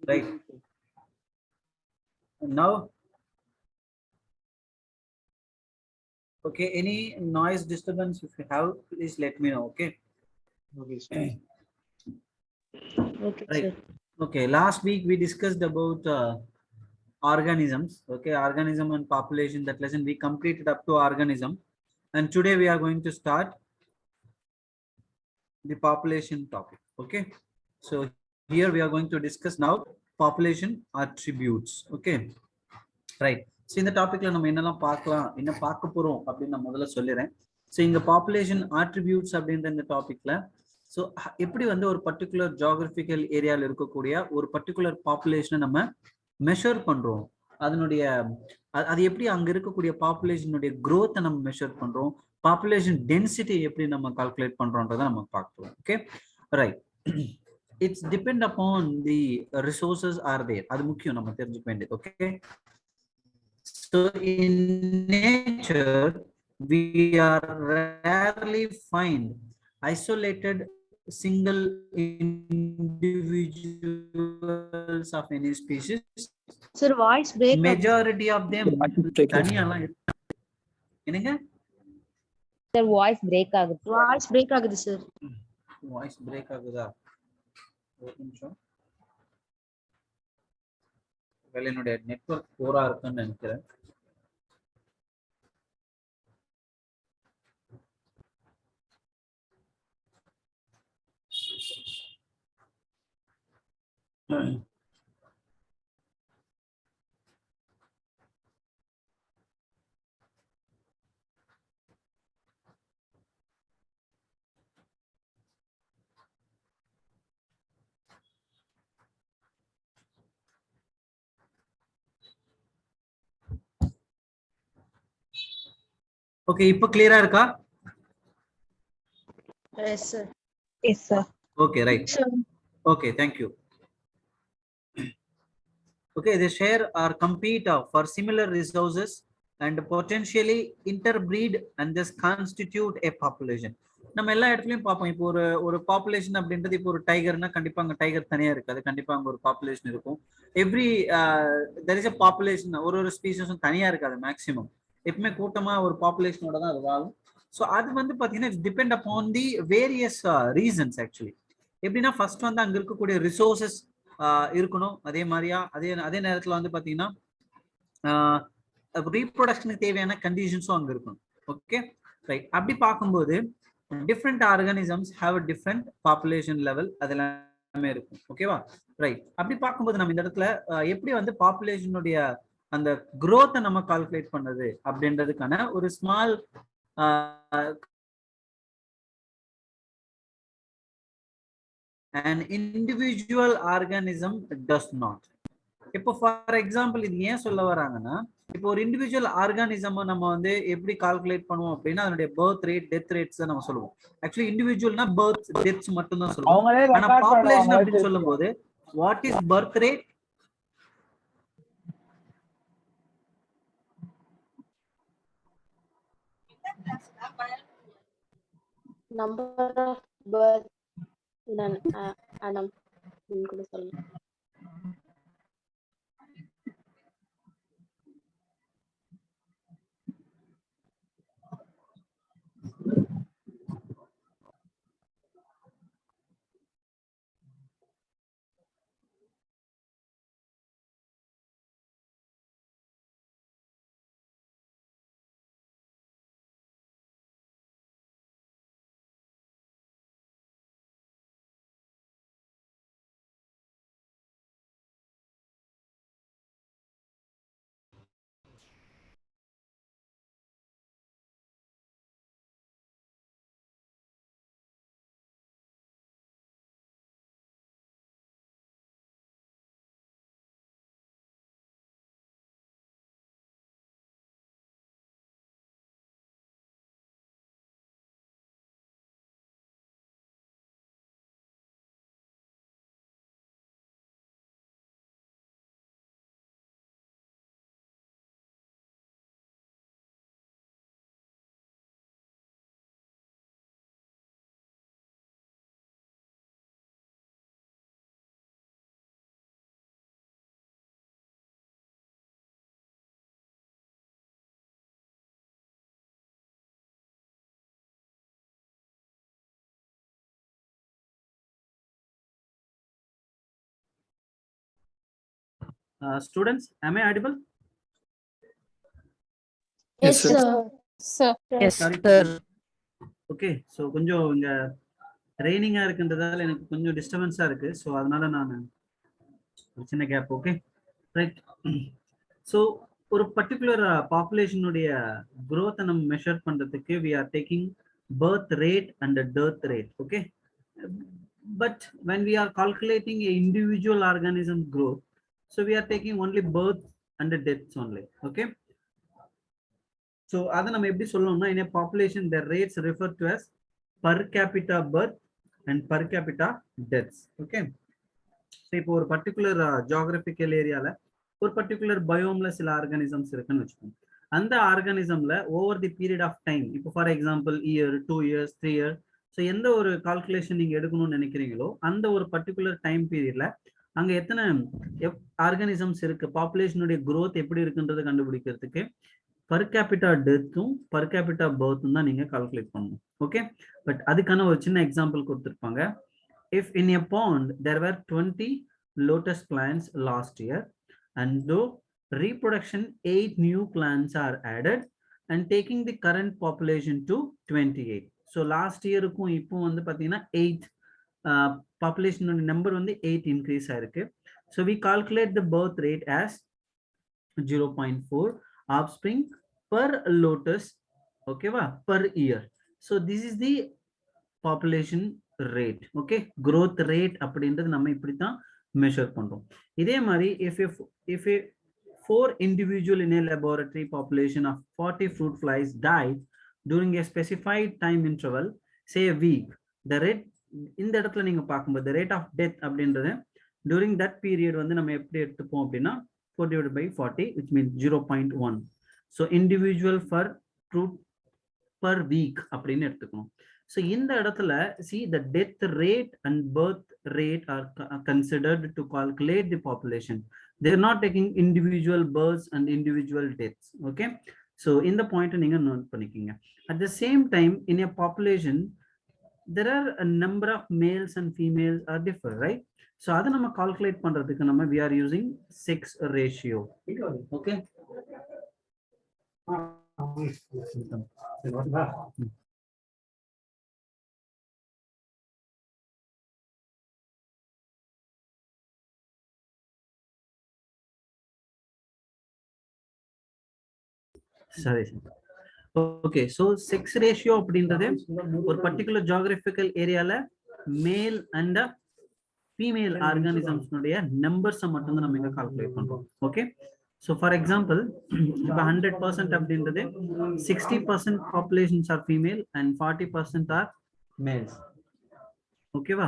right? Now, okay, any noise disturbance if you have, please let me know. Okay. Okay, sir. Okay, Right. sir. Okay. Last week we discussed about organisms. Okay, organism and population. That lesson we completed up to organism, and today we are going to start the population topic. Okay, so here we are going to discuss now population attributes. Okay, right. So இந்த டாபிக்ல நம்ம என்னெல்லாம் பார்க்கலாம், என்ன பார்க்க போறோம் அப்படின்னு நான் முதல்ல சொல்லிடுறேன். ஸோ இங்க பாப்புலேஷன் ஆட்ரிபியூட்ஸ் அப்படின்ற இந்த டாபிக்ல ஸோ எப்படி வந்து ஒரு பர்டிகுலர் ஜியாகிரபிக்கல் ஏரியாவில் இருக்கக்கூடிய ஒரு பர்டிகுலர் பாப்புலேஷனை நம்ம மெஷர் பண்றோம், அதனுடைய அது எப்படி அங்க இருக்கக்கூடிய பாப்புலேஷனுடைய growth நம்ம மெஷர் பண்றோம், பாப்புலேஷன் டென்சிட்டி எப்படி நம்ம கால்குலேட் பண்றோம்ன்றதை நம்ம பார்க்கலாம். Okay, right. It's depend upon the resources are there, அது முக்கியம் நம்ம தெரிஞ்சுக்க வேண்டியது. Okay, so in nature we are rarely find isolated single individuals of any species. Sir, voice break. Majority of them தனியாலாம் என்னங்க Sir, voice break ஆகுது. Voice break ஆகுது sir. Voice break ஆகுதா? ஒரு நிமிஷம், என்னுடைய நெட்வொர்க் போரா இருக்குன்னு நினைக்கிறேன். ஓகே, இப்போ கிளியரா இருக்கா? Yes sir. Yes, sir. Okay, right. Okay, thank you. Okay, they share or compete for similar resources and potentially interbreed and thus constitute a population. நம்ம எல்லா இடத்துலயும் பார்ப்போம். இப்போ ஒரு பாப்புலேஷன் அப்படின்றது, இப்போ ஒரு டைகர்னா கண்டிப்பா அங்க டைகர் தனியா இருக்காது, கண்டிப்பா அங்க ஒரு பாப்புலேஷன் இருக்கும். Every there is a population, ஒரு ஸ்பீஷஸும் தனியா இருக்காது. மேக்ஸிமம் எப்பவுமே கூட்டமா ஒரு பாப்புலேஷனோட தான் அது வாழும். ஸோ அது வந்து பாத்தீங்கன்னா it's depend upon the various reasons. Actually எப்படின்னா, ஃபர்ஸ்ட் வந்து அங்க இருக்கக்கூடிய ரிசோர்சஸ் இருக்கணும். அதே மாதிரியா அதே நேரத்துல வந்து பாத்தீங்கன்னா ரீப்ரொடக்ஷனுக்கு தேவையான கண்டிஷன்ஸும் அங்க இருக்கணும். Okay, right. அப்படி பார்க்கும்போது different organisms have a different population level, அதெல்லாமே இருக்கும். ஓகேவா, ரைட். அப்படி பார்க்கும்போது நம்ம இந்த இடத்துல எப்படி வந்து பாப்புலேஷனுடைய அந்த growth நம்ம கால்குலேட் பண்ணது அப்படின்றதுக்கான ஒரு small an individual organism does not. இப்போ ஃபார் எக்ஸாம்பிள் இது ஏன் சொல்ல வராங்கன்னா, இப்போ ஒரு இண்டிவிஜுவல் ஆர்கானிசம் நம்ம வந்து எப்படி கால்குலேட் பண்ணுவோம் அப்படின்னா, அதனுடைய பர்த் ரேட், டெத் ரேட்ஸ் நம்ம சொல்லுவோம். ஆக்சுவலி இண்டிவிஜுவல்னா பர்த் டெத்ஸ் மட்டும் தான் சொல்லுவோம். ஆனா பாப்புலேஷன் அப்படின்னு சொல்லும் போது what is birth rate, Number of birth in an annum. Students, am I audible? Yes, sir. Sir. Yes, Sorry. sir. Okay, so கொஞ்சம் இங்க ரெய்னிங்கா இருக்குன்றதால எனக்கு கொஞ்சம் டிஸ்டர்பன்ஸா இருக்கு. ஸோ அதனால நான் ஒரு சின்ன கேப். Okay right. ஸோ ஒரு பர்டிகுலர் பாப்புலேஷனுடைய growth நம்ம மெஷர் பண்றதுக்கு we are taking birth rate and the death rate. Okay, but when we are calculating a individual organism growth, so we are taking only birth and the deaths only. Okay, so அதை நம்ம எப்படி சொல்லணும்னா in a population the rates refer to as per capita birth and per capita deaths. Okay, so இப்போ ஒரு particular geographical ஏரியால ஒரு particular பயோம்ல சில organisms இருக்குன்னு வச்சுக்கோங்க. அந்த ஆர்கானிசம்ல over the period of time, இப்போ for example year, 2 years, 3 years, so எந்த ஒரு கால்குலேஷன் நீங்க எடுக்கணும்னு நினைக்கிறீங்களோ அந்த ஒரு பர்டிகுலர் டைம் பீரியட்ல அங்க எத்தனை ஆர்கானிசம்ஸ் இருக்கு, பாப்புலேஷனுடைய growth எப்படி இருக்குன்றதை கண்டுபிடிக்கிறதுக்கு per capita டெத்தும் per capita பர்த்தும் தான் நீங்க கால்குலேட் பண்ணணும். ஓகே, பட் அதுக்கான ஒரு சின்ன எக்ஸாம்பிள் கொடுத்துருப்பாங்க. If in a pond there were 20 lotus plants last year, and though reproduction 8 new plants are added and taking the current population to 28. So last year க்கும் இப்போ வந்து பாத்தீங்கன்னா 8 population number வந்து 8 increase ஆயிருக்கு. So we calculate the birth rate as 0.4 offspring per lotus, okay va, per year. So this is the population rate. Okay, growth rate அப்படின்றது நம்ம இப்படி தான் மெஷர் பண்றோம். இதே மாதிரி if a 4 individual in a laboratory population of 40 fruit flies died during a specified time interval, say a week, the rate இந்த இடத்துல நீங்க பார்க்கும்போது the rate of death அப்படின்றது during that period வந்து நம்ம எப்படி எடுத்துப்போம் அப்படின்னா 4 divided by 40, which means 0.1. so individual for fruit per week அப்படின்னு எடுத்துக்கணும். So இந்த இடத்துல see the death rate and birth rate are considered to calculate the population. They are not taking individual births and individual deaths. Okay, so in the point நீங்க note பண்ணிக்கீங்க. At the same time in a population there are a number of males and females are differ, right? So அதை நம்ம calculate பண்றதுக்கு நம்ம we are using 6 ratio. Okay, sorry. Okay, so 6 ratio அப்படின்றது ஒரு particular geographical ஏரியால male and female organisms உடைய numbers மட்டும் தான் நம்ம இங்க கால்குலேட் பண்றோம். ஓகே, so for example இப்போ 100% அப்படின்றது 60% populations are female and 40% are males. ஓகேவா,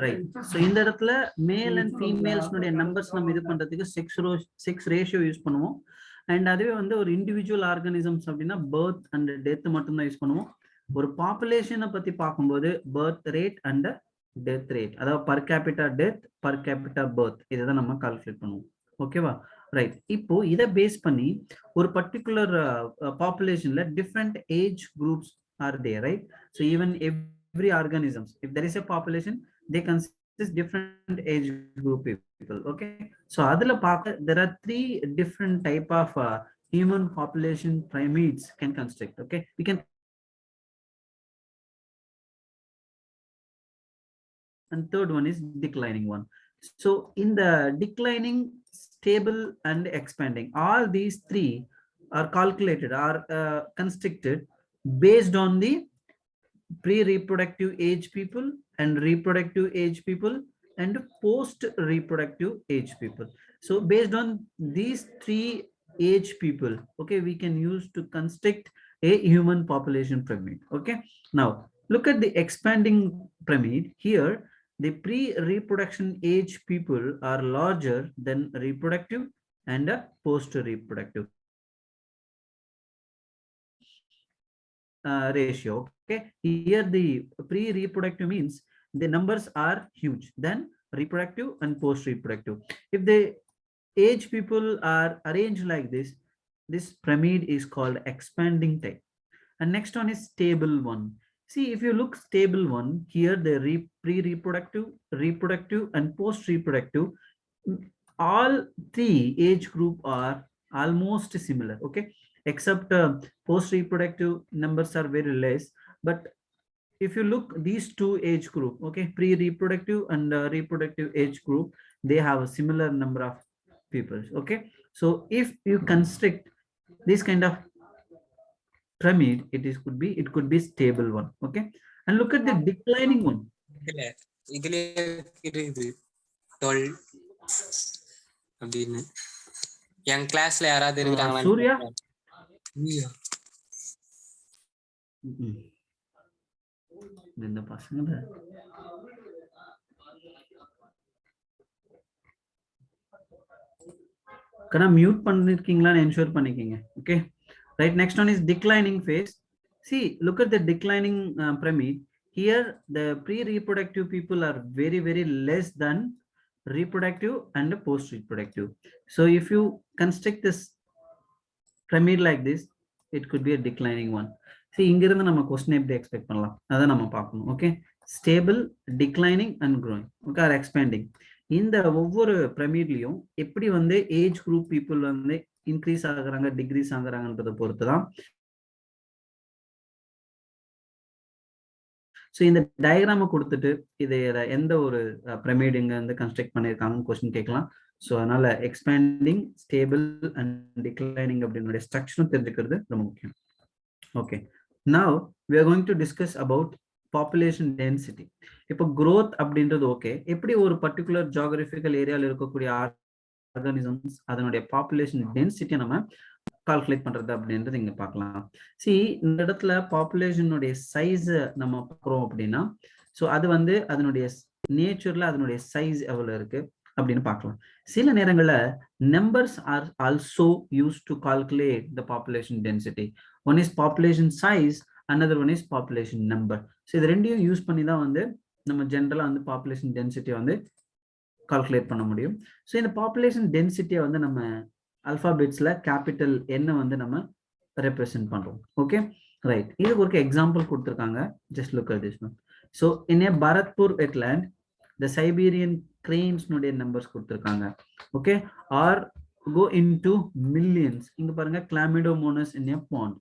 ரைட். ஸோ இந்த இடத்துல மேல் அண்ட் ஃபீமேல்ஸ் நம்பர்ஸ் நம்ம இது பண்றதுக்கு 6 ரேஷியோ யூஸ் பண்ணுவோம். அண்ட் அதுவே வந்து ஒரு இண்டிவிஜுவல் ஆர்கானிசம்ஸ் அப்படின்னா பர்த் அண்ட் டெத் மட்டும் தான் யூஸ் பண்ணுவோம். ஒரு பாப்புலேஷனை பத்தி பார்க்கும்போது birth rate and death rate, அதாவது per capita death, per capita birth, இதை தான் நம்ம கால்குலேட் பண்ணுவோம். ஓகேவா, ரைட். இப்போ இதை பேஸ் பண்ணி ஒரு பர்டிகுலர் பாப்புலேஷன்ல different age groups are there, right? So even every organisms, if there is a population, they consist different age group people. Okay, so adula paaka there are 3 different type of human population pyramids can construct. Okay, we can, and third one is declining one. So in the declining, stable and expanding, all these 3 are calculated, are constructed based on the pre-reproductive age people and reproductive age people and post-reproductive age people. So based on these 3 age people, okay, we can use to construct a human population pyramid. Okay, now look at the expanding pyramid. Here the pre-reproduction age people are larger than reproductive and post-reproductive ratio. Okay, here the pre-reproductive means the numbers are huge than reproductive and post-reproductive. If the age people are arranged like this, this pyramid is called expanding type. And next one is stable one. See, if you look stable one, here the pre-reproductive, reproductive and post-reproductive, all three age group are almost similar, okay, except post reproductive numbers are very less. But if you look these two age group, okay, pre-reproductive and reproductive age group, they have a similar number of people, okay. So if you construct this kind of pyramid, it could be stable one, okay. And look at the declining one. இதுல இது 12 அப்படின்னு என் கிளாஸ்ல யாராவது Surya? இருக்கிறாங்களா? இந்த பசங்க கண்ணா mute பண்ணிருக்கீங்களான்னு ensure பண்ணிக்கங்க, okay. Right, next one is declining phase. See, look at the declining pyramid. Here the pre-reproductive people are very very less than reproductive and post-reproductive. So if you construct this pyramid like this, it could be a declining one. See, இங்க இருந்து நம்ம question எப்படி expect பண்ணலாம் அத நம்ம பார்க்கணும், okay. Stable, declining and growing, okay, or expanding. இந்த ஒவ்வொரு பிரமிட்லயும் எப்படி வந்து ஏஜ் குரூப் பீப்புள் வந்து இன்க்ரீஸ் ஆகுறாங்க டிக்ரீஸ் ஆகுறாங்கன்றத பொறுத்துதான். ஸோ இந்த டயக்ராம கொடுத்துட்டு இது எந்த ஒரு பிரமிட் இங்க வந்து கன்ஸ்ட்ரக்ட் பண்ணியிருக்காங்கன்னு கொஸ்டின் கேட்கலாம். ஸோ அதனால எக்ஸ்பேண்டிங், ஸ்டேபிள் அண்ட் டிக்ளைனிங் அப்படின்னுடைய ஸ்ட்ரக்சரும் தெரிஞ்சுக்கிறது ரொம்ப முக்கியம். Okay, now we are going to discuss about population density. இப்போ growth அப்படின்றது ஓகே, எப்படி ஒரு பர்டிகுலர் ஜியோகிராபிக்கல் ஏரியால இருக்கக்கூடிய ஆர்கானிசம்ஸ் அதனுடைய பாப்புலேஷன் டென்சிட்டியை நம்ம கால்குலேட் பண்றது அப்படின்றது இங்க பார்க்கலாம். See, இந்த இடத்துல பாப்புலேஷனுடைய சைஸ் நம்ம பார்க்குறோம் அப்படின்னா, ஸோ அது வந்து அதனுடைய நேச்சர்ல அதனுடைய சைஸ் எவ்வளவு இருக்கு அப்படின்னு பார்க்கலாம். சில நேரங்கள்ல numbers are also use to calculate the population density. One is population size, another one is population number. So இது ரெண்டையும் யூஸ் பண்ணி தான் வந்து நம்ம ஜென்ரலா வந்து பாப்புலேஷன் டென்சிட்டியை வந்து கால்குலேட் பண்ண முடியும். ஸோ இந்த பாப்புலேஷன் டென்சிட்டியை வந்து நம்ம அல்பாபெட்ஸ்ல கேபிட்டல் என்ன வந்து நம்ம ரெப்ரசென்ட் பண்றோம், ஓகே ரைட். இதுக்கு ஒரு எக்ஸாம்பிள் கொடுத்துருக்காங்க, just look at this one. So in a Bharatpur wetland the Siberian கிரெயின்ஸ்னுடைய நம்பர்ஸ் கொடுத்துருக்காங்க, okay, are go into millions. இங்க பாருங்க, Chlamydomonas in a pond.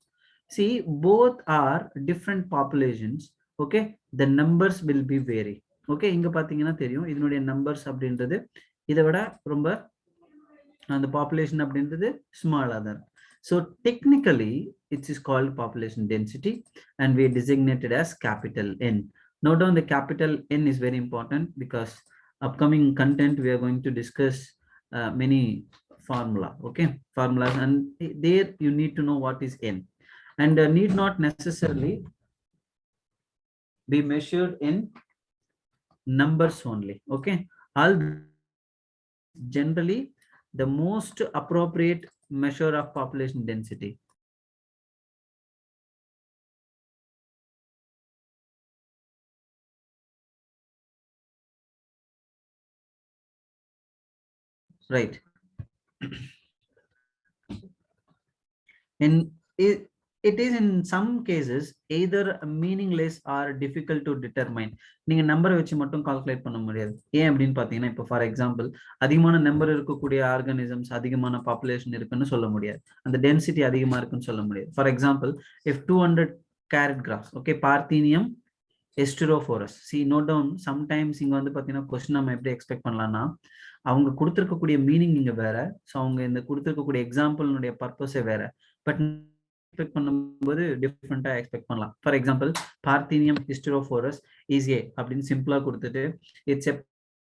See, both are different populations, okay, the numbers will be vary, okay. இங்க பாத்தீங்கன்னா தெரியும் இதனுடைய numbers அப்படின்றது இதை விட ரொம்ப அந்த பாப்புலேஷன் அப்படின்றது ஸ்மாலா தான். So technically it is called population density and we designated as capital N. Note down the capital N is very important because upcoming content we are going to discuss many formula, okay, formulas, and there you need to know what is N. And need not necessarily be measured in numbers only, okay. All generally the most appropriate measure of population density. Right. And it is in some cases either meaningless or difficult to determine. நீங்க நம்பரை வச்சு மட்டும் calculate பண்ண முடியாது. ஏன் அப்படின்னு பாத்தீங்கன்னா, இப்போ ஃபார் எக்ஸாம்பிள் அதிகமான நம்பர் இருக்கக்கூடிய ஆர்கானிசம்ஸ் அதிகமான பாப்புலேஷன் இருக்குன்னு சொல்ல முடியாது, அந்த டென்சிட்டி அதிகமா இருக்குன்னு சொல்ல முடியாது. For example if 200 carrot grass, okay, Parthenium Esterophorus. See, note down, sometimes இங்க வந்து பாத்தீங்கன்னா கொஸ்டின் நம்ம எப்படி எக்ஸ்பெக்ட் பண்ணலாம்னா, அவங்க கொடுத்துருக்கக்கூடிய மீனிங் இங்க வேற, ஸோ அவங்க இந்த கொடுத்துருக்கக்கூடிய எக்ஸாம்பிள்னுடைய பர்பஸே வேற, பட் எக்ஸ்பெக்ட் பண்ணும்போது டிஃப்ரெண்டா எக்ஸ்பெக்ட் பண்ணலாம். For example Parthenium Esterophorus is a அப்படின்னு சிம்பிளா கொடுத்துட்டு it's a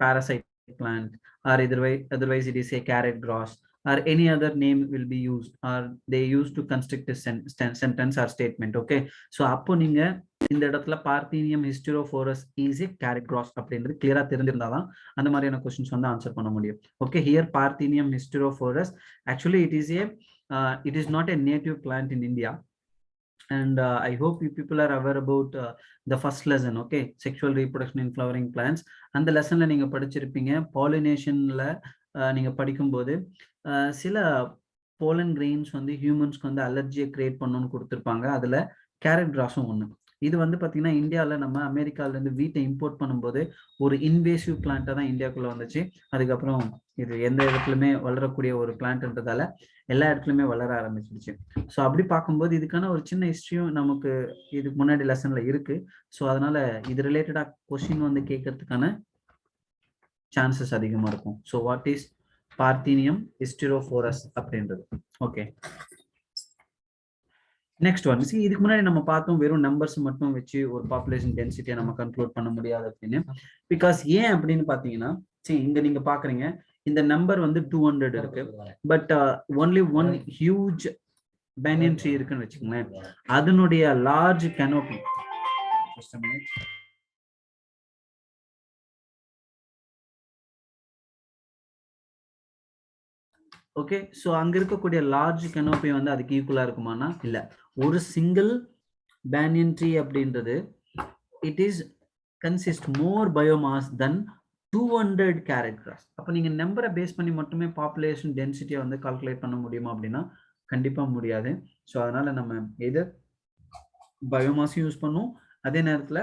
parasite plant, or otherwise it is a carrot grass, or any other name will be used, or they used to construct a sentence or statement, okay. So அப்போ நீங்க இந்த இடத்துல Parthenium Esterophorus is a carrot grass அப்படின்றது கிளியரா தெரிஞ்சிருந்தாதான் அந்த மாதிரியான questions வந்து answer பண்ண முடியும், okay. Here Parthenium Esterophorus, actually it is not a native plant in India, and I hope you people are aware about the first lesson, okay, sexual reproduction in flowering plants. அந்த லெசன்ல நீங்க படிச்சிருப்பீங்க, பாலினேஷன்ல நீங்க படிக்கும்போது சில pollen grains வந்து ஹியூமன்ஸ்க்கு வந்து அலர்ஜியை create பண்ணணும்னு கொடுத்துருப்பாங்க, அதுல கேரட் கிராஸும் ஒண்ணு. இது வந்து பாத்தீங்கன்னா இந்தியால நம்ம அமெரிக்கால இருந்து வீட்டை இம்போர்ட் பண்ணும்போது ஒரு இன்வேசிவ் பிளான்ட்டா தான் இந்தியாக்குள்ள வந்துச்சு. அதுக்கப்புறம் இது எந்த இடத்துலயுமே வளரக்கூடிய ஒரு பிளான்ட்ன்றதால எல்லா இடத்துலயுமே வளர ஆரம்பிச்சிருச்சு. ஸோ அப்படி பார்க்கும்போது இதுக்கான ஒரு சின்ன ஹிஸ்டரியும் நமக்கு இதுக்கு முன்னாடி லெசன்ல இருக்கு. ஸோ அதனால இது ரிலேட்டடா கொஸ்டின் வந்து கேட்கறதுக்கான சான்சஸ் அதிகமா இருக்கும். ஸோ வாட் இஸ் பார்த்தீனியம் ஹிஸ்டிரோஃபோரஸ் அப்படின்றது. Okay, next one. சி இதுக்கு முன்னாடி நம்ம பார்த்தோம் வெறும் நம்பர்ஸ் மட்டும் வச்சு ஒரு பாப்புலேஷன் டென்சிட்டியை நம்ம கன்க்ளூட் பண்ண முடியாது அப்படின்னு. பிகாஸ் ஏன் அப்படின்னு பாத்தீங்கன்னா, சரி இங்க நீங்க பாக்குறீங்க இந்த நம்பர் வந்து 200 இருக்கு. But only one huge banyan tree இருக்குன்னு வச்சுக்கோங்களேன். அதனுடைய லார்ஜ் கனோபி, ஓகே, ஸோ அங்க இருக்கக்கூடிய லார்ஜ் கனோபி வந்து அதுக்கு ஈக்குவலா இருக்குமானா இல்ல. ஒரு சிங்கிள் பேனியன் ட்ரீ அப்படின்றது it is consist more biomass then 200 carrot cross. அப்போ நீங்க நம்பரை பேஸ் பண்ணி மட்டுமே பாப்புலேஷன் டென்சிட்டியை வந்து கால்குலேட் பண்ண முடியுமா அப்படின்னா கண்டிப்பா முடியாது. ஸோ அதனால நம்ம எதர் பயோமாஸும் யூஸ் பண்ணுவோம், அதே நேரத்துல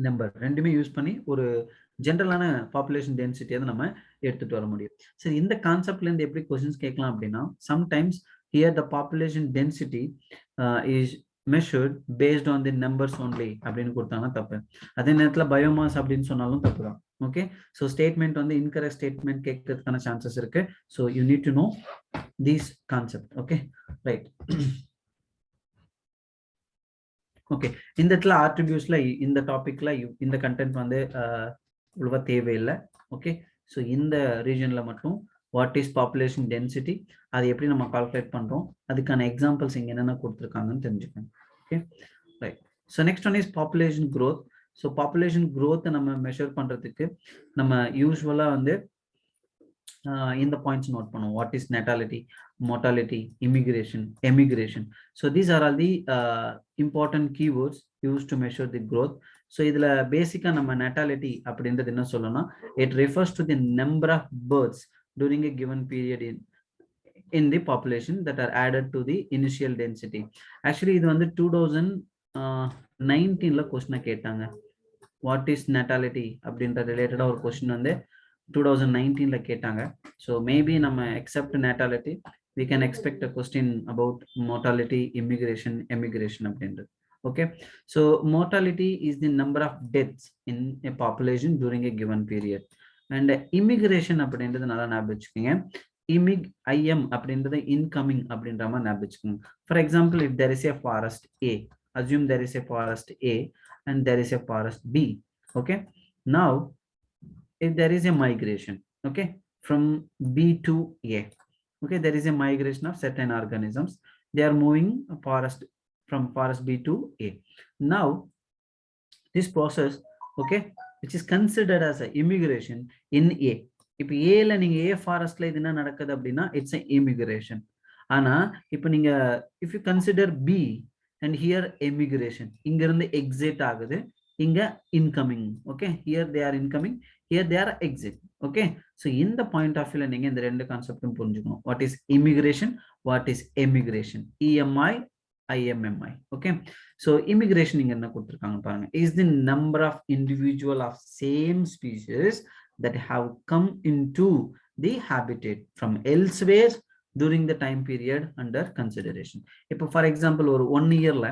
நம்பர் ரெண்டுமே யூஸ் பண்ணி ஒரு ஜென்ரலான பாப்புலேஷன் டென்சிட்டியை நம்ம எடுத்துட்டு வர முடியும். சரி, இந்த கான்செப்ட்ல இருந்து எப்படி கொஸ்டின்ஸ் கேட்கலாம் அப்படின்னா, sometimes here the population density is measured based on the numbers only அப்படின்னு கொடுத்தாங்கன்னா தப்பு. அதே நேரத்தில் பயோமாஸ் அப்படின்னு சொன்னாலும் தப்பு தான். ஓகே, ஸோ ஸ்டேட்மெண்ட் வந்து இன்கரெக்ட் ஸ்டேட்மெண்ட் கேட்கறதுக்கான சான்சஸ் இருக்கு. So you need to know these concept. Okay, right. Okay, இந்த இடத்துல ஆட்ரிபியூட்ஸ்ல இந்த டாபிக்ல இந்த கண்டென்ட் வந்து உழுவ தேவையில்லை. ஓகே, ஸோ இந்த ரீஜன்ல மட்டும் வாட் இஸ் பாப்புலேஷன் டென்சிட்டி, அது எப்படி நம்ம கால்குலேட் பண்றோம், அதுக்கான எக்ஸாம்பிள்ஸ் இங்க என்னென்ன கொடுத்துருக்காங்கன்னு தெரிஞ்சுக்கணும். Okay, right. So next one is population growth. So population க்ரோத்தை நம்ம மெஷர் பண்றதுக்கு நம்ம யூஸ்வலா வந்து இந்த பாயிண்ட்ஸ் நோட் பண்ணுவோம். What is natality, mortality, immigration, emigration. So these are all the important keywords used to measure the growth. So இதுல பேசிக்கா நம்ம natality அப்படின்றது என்ன சொல்லணும்னா, it refers to the number of births during a given period in the population that are added to the initial density. Actually இது வந்து 2019ல கொஸ்டினை கேட்டாங்க. வாட் இஸ் natality அப்படின்ற ரிலேட்டடா ஒரு கொஸ்டின் வந்து 2019ல கேட்டாங்க. ஸோ மேபி நம்ம accept natality we can expect a question about mortality, immigration, emigration அப்படின்றது. Okay, so mortality is the number of deaths in a population during a given period, and immigration அப்படின்றது நல்லா ஞாபகம் வச்சுக்கோங்க. im அப்படின்றது incoming அப்படின்ற மாதிரி ஞாபகம் வச்சுக்கோங்க. For example, if there is a forest A, assume there is a forest A and there is a forest B. Okay, now if there is a migration, okay, from B to A, okay, there is a migration of certain organisms, they are moving from forest B to A. Now this process, okay, which is considered as a immigration in A. இப்போ ஏல நீங்க A ஃபாரஸ்ட்ல இது என்ன நடக்குது அப்படின்னா it's a immigration. ஆனா இப்போ நீங்க if you consider B and here emigration, இங்க இருந்து exit ஆகுது, இங்க incoming. Okay, here they are incoming, here they are exit. Okay, so in the point of view நீங்க இந்த ரெண்டு கான்செப்டும் புரிஞ்சுக்கணும். What is immigration, what is emigration, EMI, IMMI. Okay, so immigration இங்க என்ன கொடுத்திருக்காங்க பாருங்க, is the number of individual of same species that have come into the habitat from elsewhere during the time period under consideration. இப்போ for example ஒரு 1 yearல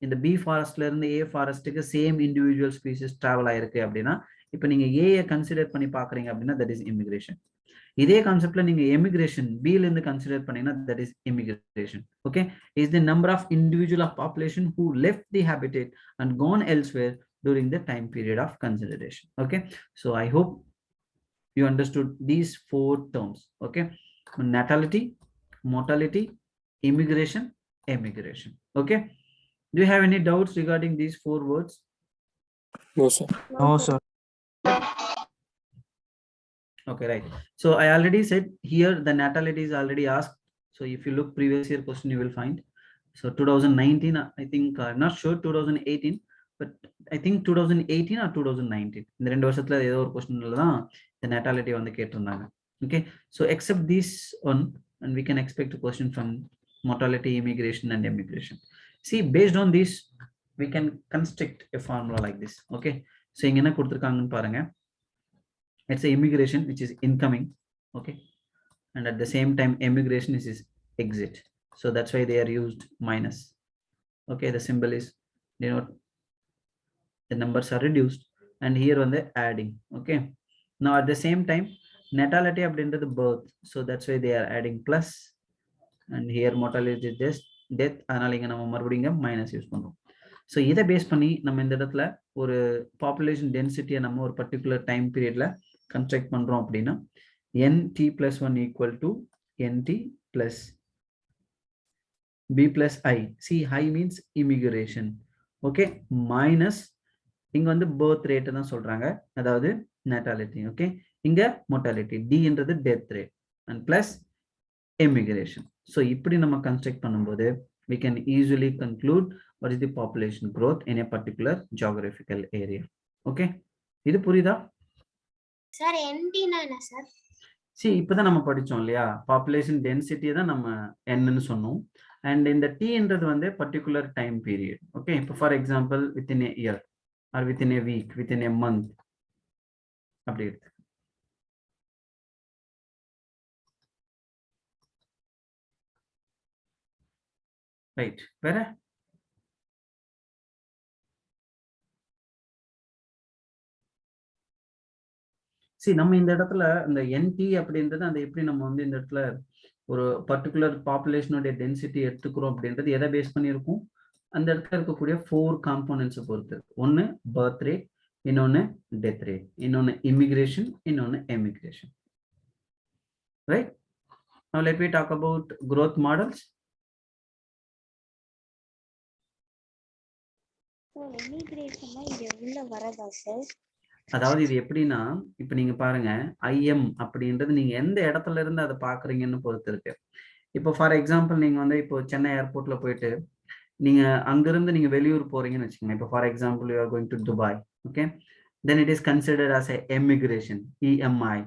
இந்த B ஃபாரஸ்ட்ல இருந்து A ஃபாரஸ்ட்டுக்கு சேம் இண்டிவிஜுவல் ஸ்பீசிஸ் டிராவல் ஆயிருக்கு அப்படின்னா இப்போ நீங்க ஏ கன்சிடர் பண்ணி பாக்குறீங்க அப்படின்னா தட் இஸ் இமிகிரேஷன். இதே கான்செப்ட்ல நீங்க எமிகிரேஷன் பில இருந்து கன்சிடர் பண்ணீங்கன்னா that is immigration. Okay, is the number of individual of population who left the habitat and gone elsewhere during the time period of consideration. Okay, so I hope you understood these 4 terms. Okay, natality, mortality, immigration, emigration. Okay, do you have any doubts regarding these 4 words? No, sir. No, sir. Okay, right. So I already said here the natality is already asked. So if you look previous year question, you will find. So 2019, I think, I'm not sure 2018, but I think 2018 or 2019. இந்த ரெண்டு வருஷத்துல ஏதோ ஒரு கொஸ்டின்ல தான் இந்த natality வந்து கேட்டிருந்தாங்க. Okay, so except this one, and we can expect a question from mortality, immigration, and emigration. See, based on this, we can construct a formula like this. Okay, so இங்க என்ன கொடுத்திருக்காங்கன்னு பாருங்க. It's a immigration which is incoming. Okay, and at the same time immigration is exit, so that's why they are used minus. Okay, the symbol is denote the numbers are reduced, and here on the adding. Okay, now at the same time natality அப்படின்றது birth, so that's why they are adding plus, and here mortality is just death, அதனால இங்க நம்ம மறுபடியும் minus use பண்றோம். So இதை base பண்ணி நம்ம இந்த இடத்துல ஒரு பாப்புலேஷன் டென்சிட்டியை நம்ம ஒரு பர்டிகுலர் டைம் பீரியட்ல கன்ஸ்ட்ரக்ட் பண்றோம் அப்படின்னா nt plus 1 equal to nt plus b plus I. See, I means immigration. Okay, minus இங்க வந்து birth rate தான் சொல்றாங்க, அதாவது natality. Okay, இங்க mortality, d என்றது death rate, and plus immigration. So இப்படி நம்ம கன்ஸ்ட்ரக்ட் பண்ணும்போது we can easily conclude what is the population growth in a particular geographical area. Okay, இது புரியுதா சார்? nt னா என்ன சார்? see, இப்பதான் நம்ம படிச்சோம் இல்லையா, பாப்புலேஷன் டென்சிட்டி தான் நம்ம என்னன்னு சொன்னோம், and இந்த t என்றது வந்து பர்டிகுலர் டைம் பீரியட். ஓகே, இப்போ for example within a year or within a week, within a month அப்படி இருக்கு. ரைட், வேற நம்ம இந்த இடத்துல இந்த NT அப்படின்றது அந்த எப்படி நம்ம வந்து இந்த இடத்துல ஒரு பர்டிகுலர் பாப்புலேஷனுடைய டென்சிட்டி எடுத்துக்கிறோம் அப்படின்றது எதை பேஸ் பண்ணியிருக்கும், அந்த இடத்துல இருக்கக்கூடிய 4 காம்போனன்ட்ஸை பொறுத்து. ஒன்னு பர்த் ரேட், இன்னொன்னு டெத் ரேட், இன்னொன்னு இமிகிரேஷன், இன்னொன்னு emigration. Right, now let me talk about growth models. இமிகிரேஷன்னா இங்க உள்ள வரதா சார்? அதாவது இது எப்படின்னா, இப்ப நீங்க பாருங்க IM அப்படின்றது நீங்க எந்த இடத்துல இருந்து அதை பாக்குறீங்கன்னு பொறுத்து இருக்கு. இப்போ ஃபார் எக்ஸாம்பிள் நீங்க வந்து இப்போ சென்னை ஏர்போர்ட்ல போயிட்டு நீங்க அங்கிருந்து நீங்க வெளியூர் போறீங்கன்னு வச்சுக்கோங்க. இப்போ for example you are going to Dubai. Okay, then it is considered as a emigration, EMI.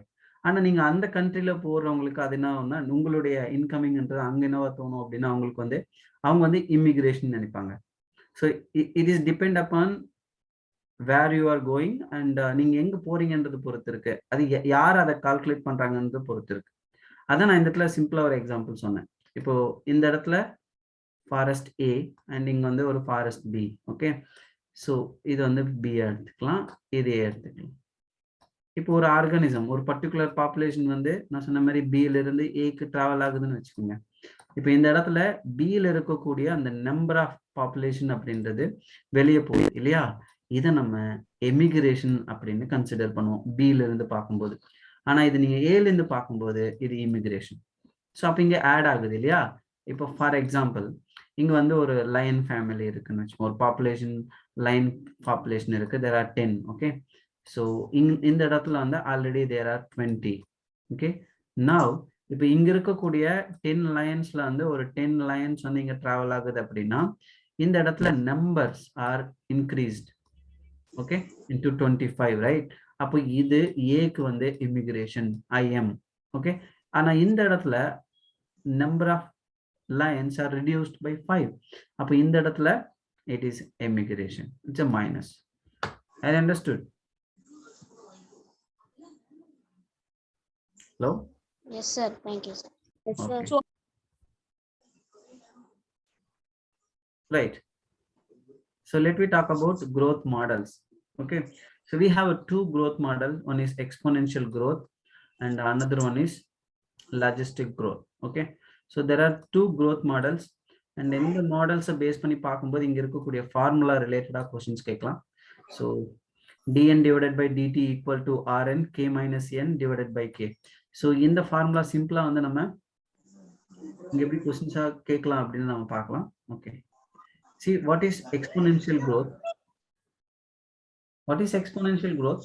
ஆனா நீங்க அந்த கண்ட்ரில போறவங்களுக்கு அது என்ன, உங்களுடைய இன்கமிங்ன்றது அங்க என்னவா தோணும் அப்படின்னா அவங்களுக்கு வந்து அவங்க வந்து இமிகிரேஷன் நினைப்பாங்க. So it is depend upon where you are going, and நீங்க எங்க போறீங்கன்றது பொறுத்து இருக்கு. அது யார் அதை கால்குலேட் பண்றாங்கன்றது பொறுத்து இருக்கு. அதான் நான் இந்த இடத்துல சிம்பிளா ஒரு எக்ஸாம்பிள் சொன்னேன். இப்போ இந்த இடத்துல ஃபாரஸ்ட் A அண்ட் இங்க வந்து ஒரு ஃபாரஸ்ட் B. ஓகே, ஸோ இது வந்து B எடுத்துக்கலாம், இது A எடுத்துக்கலாம். இப்போ ஒரு ஆர்கானிசம், ஒரு பர்டிகுலர் பாப்புலேஷன் வந்து நான் சொன்ன மாதிரி B-ல இருந்து A-க்கு டிராவல் ஆகுதுன்னு வச்சுக்கோங்க. இப்போ இந்த இடத்துல B-ல இருக்கக்கூடிய அந்த நம்பர் ஆஃப் பாப்புலேஷன் அப்படின்றது வெளியே போகுது இல்லையா, இதை நம்ம எமிகிரேஷன் அப்படின்னு கன்சிடர் பண்ணுவோம் B-ல இருந்து பார்க்கும்போது. ஆனா இது நீங்க A-ல இருந்து பார்க்கும்போது இது இமிகிரேஷன். ஸோ அப்போ இங்க ஆட் ஆகுது இல்லையா. இப்போ ஃபார் எக்ஸாம்பிள் இங்க வந்து ஒரு லயன் ஃபேமிலி இருக்குன்னு வச்சுக்கோங்க, ஒரு பாப்புலேஷன் லயன் பாப்புலேஷன் இருக்கு, தேர் ஆர் 10. ஓகே, ஸோ இந்த இடத்துல வந்து already there are 20. Okay, now இப்போ இங்க இருக்கக்கூடிய 10 லயன்ஸ்ல வந்து ஒரு 10 லயன்ஸ் வந்து இங்க டிராவல் ஆகுது அப்படின்னா இந்த இடத்துல numbers are increased. Okay, into 25, right. அப்போ இது ஏக்கு வந்து இமிகிரேஷன் IM. ஓகே, ஆனா இந்த இடத்துல number of lions are reduced by 5. அப்போ இந்த இடத்துல it is emigration. It's a minus. I understood. Hello? Yes sir, thank you sir. Yes sir. Okay. Right. So let me talk about growth models. Okay, so we have 2 growth models. One is exponential growth and another one is logistic growth. Okay, so there are 2 growth models, and in the models based பண்ணி பார்க்கும்போது இங்க இருக்கக்கூடிய formula ரிலேட்டடா questions கேட்கலாம். So dn divided by dt equal to rn k minus n divided by k. So இந்த formula சிம்பிளா வந்து நம்ம இங்க எப்படி क्वेश्चंஸா கேட்கலாம் அப்படின்னு நாம பார்க்கலாம். Okay, see what is exponential growth. What is exponential growth?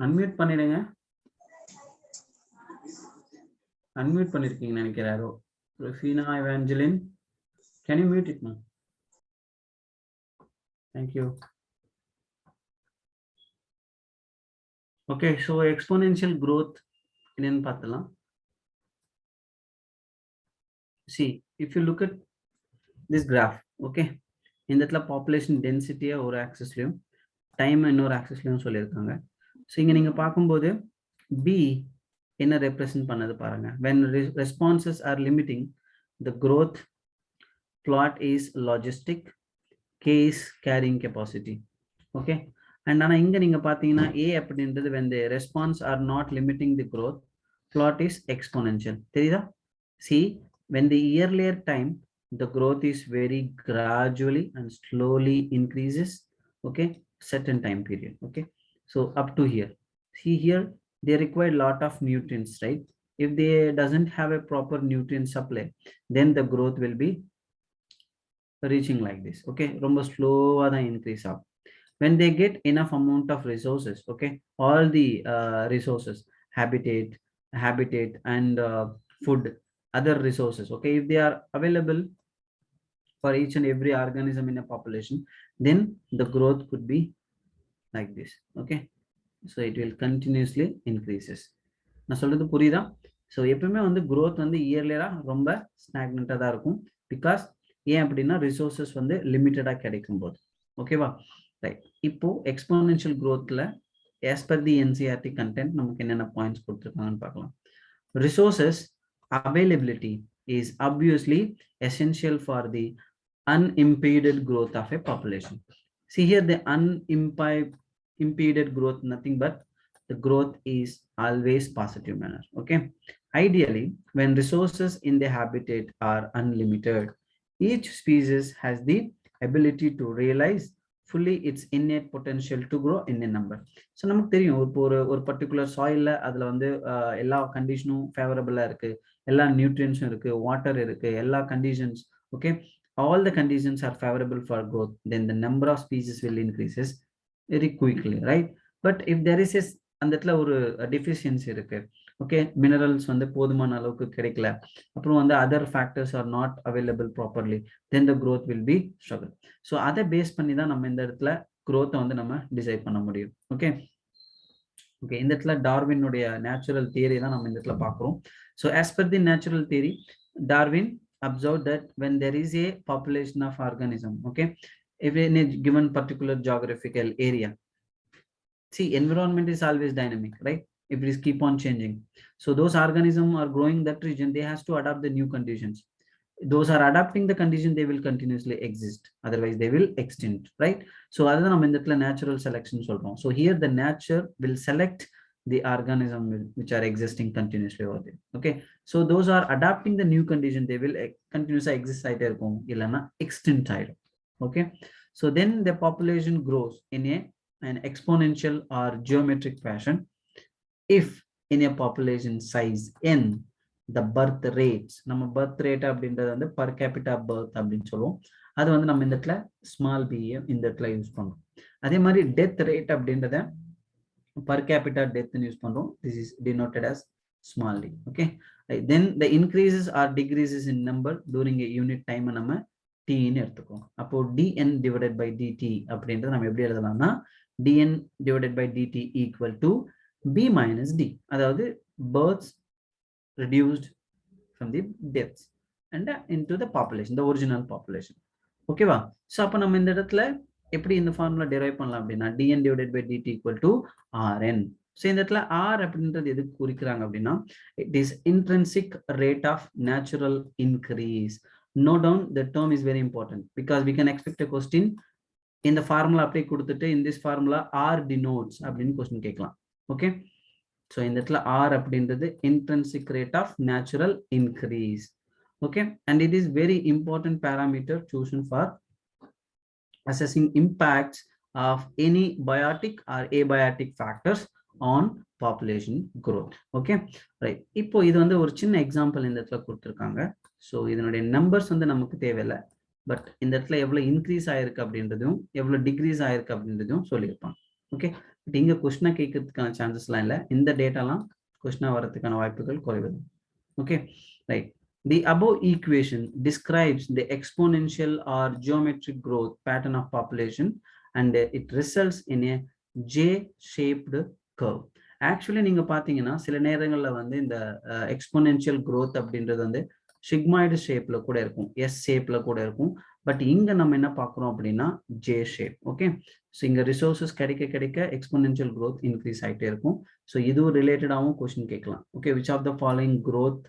Unmute பண்ணிடுங்க. Unmute பண்ணிருக்கீங்கன்னு நினைக்கிறேன் யாரோ. Rufina Evangeline, can you mute it now? Thank you. Okay, so exponential growth என்னன்னு பார்த்தலாம். see if you look at this graph, okay, இந்த இடத்துல population density ஒரு ஆக்சிஸ்லயும் time இன்னொரு ஆக்சிஸ்லயும் சொல்லியிருக்காங்க. ஸோ இங்க நீங்க பார்க்கும்போது b என்ன ரெப்ரசன்ட் பண்ணது பாருங்க. when responses are limiting, the growth plot is logistic, k is carrying capacity, okay. and ஆனா இங்க நீங்க பாத்தீங்கன்னா a அப்படின்றது when the response are not limiting the growth, plot is exponential. தெரியுதா? see when the earlier time the growth is very gradually and slowly increases, okay, certain time period, okay. So up to here, see here they require lot of nutrients, right? if they doesn't have a proper nutrient supply, then the growth will be reaching like this, okay, ரொம்ப slow-ஆ தான் increase ஆகும். when they get enough amount of resources, okay, all the resources, habitat and food, other resources, okay, if they are available for each and every organism in a population, then the growth could be like this, okay. so it will continuously increases. நான் சொல்றது புரியுதா? So எப்பவுமே வந்து growth வந்து இயர்லியரா ரொம்ப ஸ்டாக்னண்டா தான் இருக்கும். Because ஏன் அப்படின்னா ரிசோர்சஸ் வந்து லிமிட்டடா கிடைக்கும் போது, ஓகேவா? ரைட். இப்போ exponential growthல as per the NCERT content நமக்கு என்னென்ன பாயிண்ட்ஸ் கொடுத்துருக்காங்கன்னு பார்க்கலாம். Resources availability is obviously essential for the unimpeded growth of a population. See here the unimpeded growth, nothing but the growth is always positive manner, okay. Ideally, when resources in the habitat are unlimited, each species has the ability to realize fully its innate potential to grow in a number. So நமக்கு தெரியும் ஒரு particular சாயில்ல அதுல வந்து எல்லா கண்டிஷனும் ஃபேவரபிளா இருக்கு, எல்லா நியூட்ரியன்ஸும் இருக்கு, water இருக்கு, எல்லா conditions, okay, all the conditions are favorable for growth, then the number of species will increases very quickly, right? But if there is அந்த இடத்துல ஒரு deficiency இருக்கு, okay, minerals வந்து போதுமான அளவுக்கு கிடைக்கல, அப்புறம் வந்து other factors are not available properly, then the growth will be struggle. so அதை பேஸ் பண்ணி தான் நம்ம இந்த இடத்துல growth வந்து நம்ம டிசைட் பண்ண முடியும், okay. okay, இந்த இடத்துல டார்வினுடைய நேச்சுரல் தியரி தான் நம்ம இந்த இடத்துல பார்க்குறோம். so as per the natural theory, Darwin observed that when there is a population of organism, okay, if in a given particular geographical area, see environment is always dynamic, right? If it is keep on changing, so those organisms are growing that region, they has to adapt the new conditions. Those are adapting the condition, they will continuously exist, otherwise they will extinct, right? so adha nam indha natural selection solrom. so here the nature will select the organism which are existing continuously over there, okay. so those are adapting the new condition, they will continuously exist aite irukum illana extinct aidum, okay. so then the population grows in an exponential or geometric fashion if in a population size n the birth rates, நம்ம birth rate அப்படின்றது வந்து per capita birth அப்படின்னு சொல்லுவோம், அது வந்து நம்ம இந்த இடத்துல small b இந்த இடத்துல யூஸ் பண்றோம். அதே மாதிரி death rate அப்படின்றத per capita death யூஸ் பண்றோம், this is denoted as small d, okay. then the increases or decreases in number during a unit time நம்ம t ன்னு எடுத்துக்கோம். அப்போ dn divided by dt அப்படின்றது நம்ம எப்படி எழுதலாம்னா dn divided by dt equal to b minus d, அதாவது births reduced from the deaths and into the population, the original population, okay va. so அப்ப நம்ம இந்த இடத்துல எப்படி இந்த ஃபார்முலா டெரைவ் பண்ணலாம் அப்படின்னா dn divided by dt equal to rn. so இந்த இடத்துல r அப்படின்றது எதுக்கு குறிக்கிறாங்க அப்படின்னா it is intrinsic rate of natural increase. note down the term is very important because we can expect a question in the formula அப்படியே கொடுத்துட்டு in this formula r denotes அப்படின்னு question கேட்கலாம், okay. so இந்த இடத்துல r அப்படின்றது intrinsic rate of natural increase, okay. and it is very important parameter chosen for assessing impacts of any biotic or abiotic factors on population growth, okay, right. இப்போ இது வந்து ஒரு சின்ன example இந்த இடத்துல கொடுத்திருக்காங்க. so இதனுடைய நம்பர்ஸ் வந்து நமக்கு தேவையில்லை, பட் இந்த இடத்துல எவ்வளவு இன்க்ரீஸ் ஆயிருக்கு அப்படின்றதும் எவ்வளவு டிக்ரீஸ் ஆயிருக்கு அப்படின்றதும் சொல்லியிருப்பாங்க, ஓகே. பட் இங்க கொஸ்டினா கேட்கறதுக்கான சான்சஸ்லாம் இல்லை, இந்த டேட்டாலாம் கொஸ்டினா வரதுக்கான வாய்ப்புகள் குறைவு, okay, right. The above equation describes the exponential or geometric growth pattern of population and it results in a J-shaped curve. Actually நீங்க பாத்தீங்கன்னா சில நேரங்கள்ல வந்து இந்த exponential growth அப்படின்றது வந்து சிக்மாய்டு ஷேப்ல கூட இருக்கும், எஸ் ஷேப்ல கூட இருக்கும். பட் இங்க நம்ம என்ன பார்க்குறோம் அப்படின்னா ஜே ஷேப். ஓகே, ஸோ இங்க ரிசோர்சஸ் கிடைக்க கிடைக்க எக்ஸ்போனென்ஷியல் growth இன்க்ரீஸ் ஆகிட்டே இருக்கும். ஸோ இதுவும் ரிலேட்டடாகவும் கொஸ்டின் கேட்கலாம். Okay, which of the following growth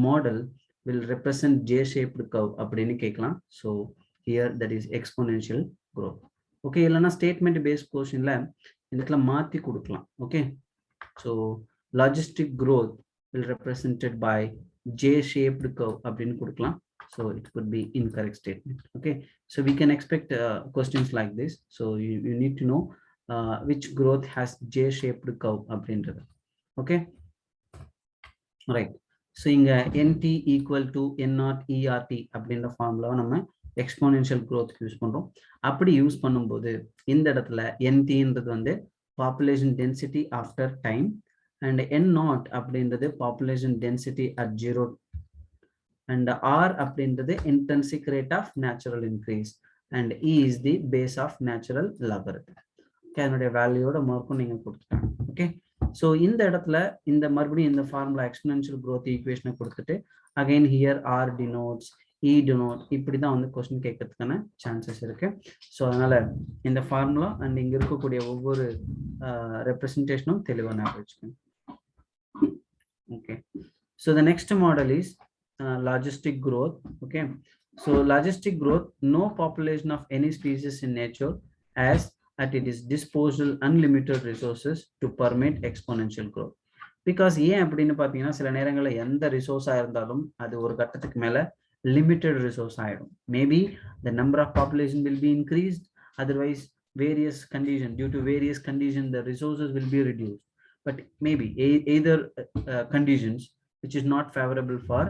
model will represent J-shaped curve அப்படின்னு கேட்கலாம். So here that is exponential growth. Okay, இல்லைன்னா ஸ்டேட்மெண்ட் பேஸ்ட் கொஸ்டின்ல இந்த இடத்துல மாற்றி கொடுக்கலாம். Okay, so logistic growth will represented by J-shaped curve அப்படின்னு கொடுக்கலாம். So it could be incorrect statement. Okay, so we can expect questions like this. So you need to know which growth has J-shaped curve அப்படின்றது. Okay, right. So இங்க NT equal to N0 ERT அப்படின்ற ஃபார்முலாவை நம்ம exponential growth use பண்றோம். அப்படி use பண்ணும்போது இந்த இடத்துல NTன்றது வந்து population density after time and N0 அப்படின்றது population density at 0 and R அப்படின்றது intrinsic rate of natural increase and E is the base of natural logarithm. Okay, அதனுடைய வேல்யூவோட மார்க்கும் நீங்க கொடுத்துட்டாங்க. ஓகே, ஸோ இந்த இடத்துல இந்த மறுபடியும் இந்த ஃபார்முலா எக்ஸ்போனென்ஷியல் growth ஈக்குவேஷனை கொடுத்துட்டு again here R denotes, E denote, இப்படி தான் வந்து கொஸ்டின் கேட்கறதுக்கான சான்சஸ் இருக்கு. ஸோ அதனால இந்த ஃபார்முலா அண்ட் இங்க இருக்கக்கூடிய ஒவ்வொரு ரெப்ரசன்டேஷனும் தெளிவாக ஞாபகம் வச்சுக்கோங்க. Okay, so the next model is logistic growth. Okay, so logistic growth, no population of any species in nature as at it is disposal unlimited resources to permit exponential growth. Because ஏன் அப்படின்னு பார்த்தீங்கன்னா சில நேரங்களில் எந்த ரிசோர்ஸாக இருந்தாலும் அது ஒரு கட்டத்துக்கு மேலே லிமிட்டட் ரிசோர்ஸ் ஆகிடும். Maybe the number of population will be increased, otherwise various condition, due to various condition the resources will be reduced, but maybe either conditions which is not favorable for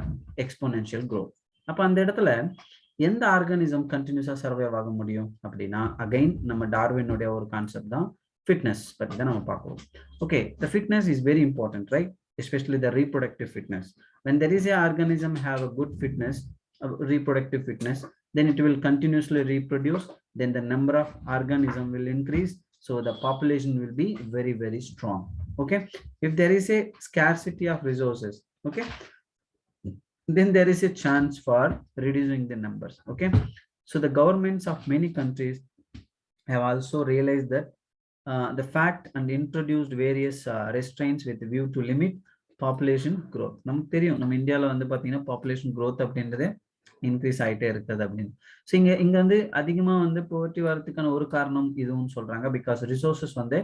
exponential growth. அப்ப அந்த இடத்துல எந்த organism கண்டினியூஸா survive ஆக முடியும் அப்படின்னா again நம்ம டார்வினுடைய ஒரு கான்செப்ட் தான் ஃபிட்னஸ் பத்தி தான் நம்ம பார்க்கிறோம். Okay, the fitness is very important, right? Especially the reproductive fitness. When there is a organism have a good fitness, reproductive fitness, then it will continuously reproduce, then the number of organism will increase, so the population will be very, very strong. Okay, if there is a scarcity of resources, okay, then there is a chance for reducing the numbers. Okay, so the governments of many countries have also realized that the fact and introduced various restraints with view to limit population growth. நமக்கு தெரியும் நம்ம இந்தியாவில் வந்து பார்த்தீங்கன்னா population growth அப்படின்றது increase ஆகிட்டே இருக்குது அப்படின்னு. ஸோ இங்க வந்து அதிகமாக வந்து போவர்ட்டி வரதுக்கான ஒரு காரணம் இதுவும் சொல்றாங்க. பிகாஸ் ரிசோர்சஸ் வந்து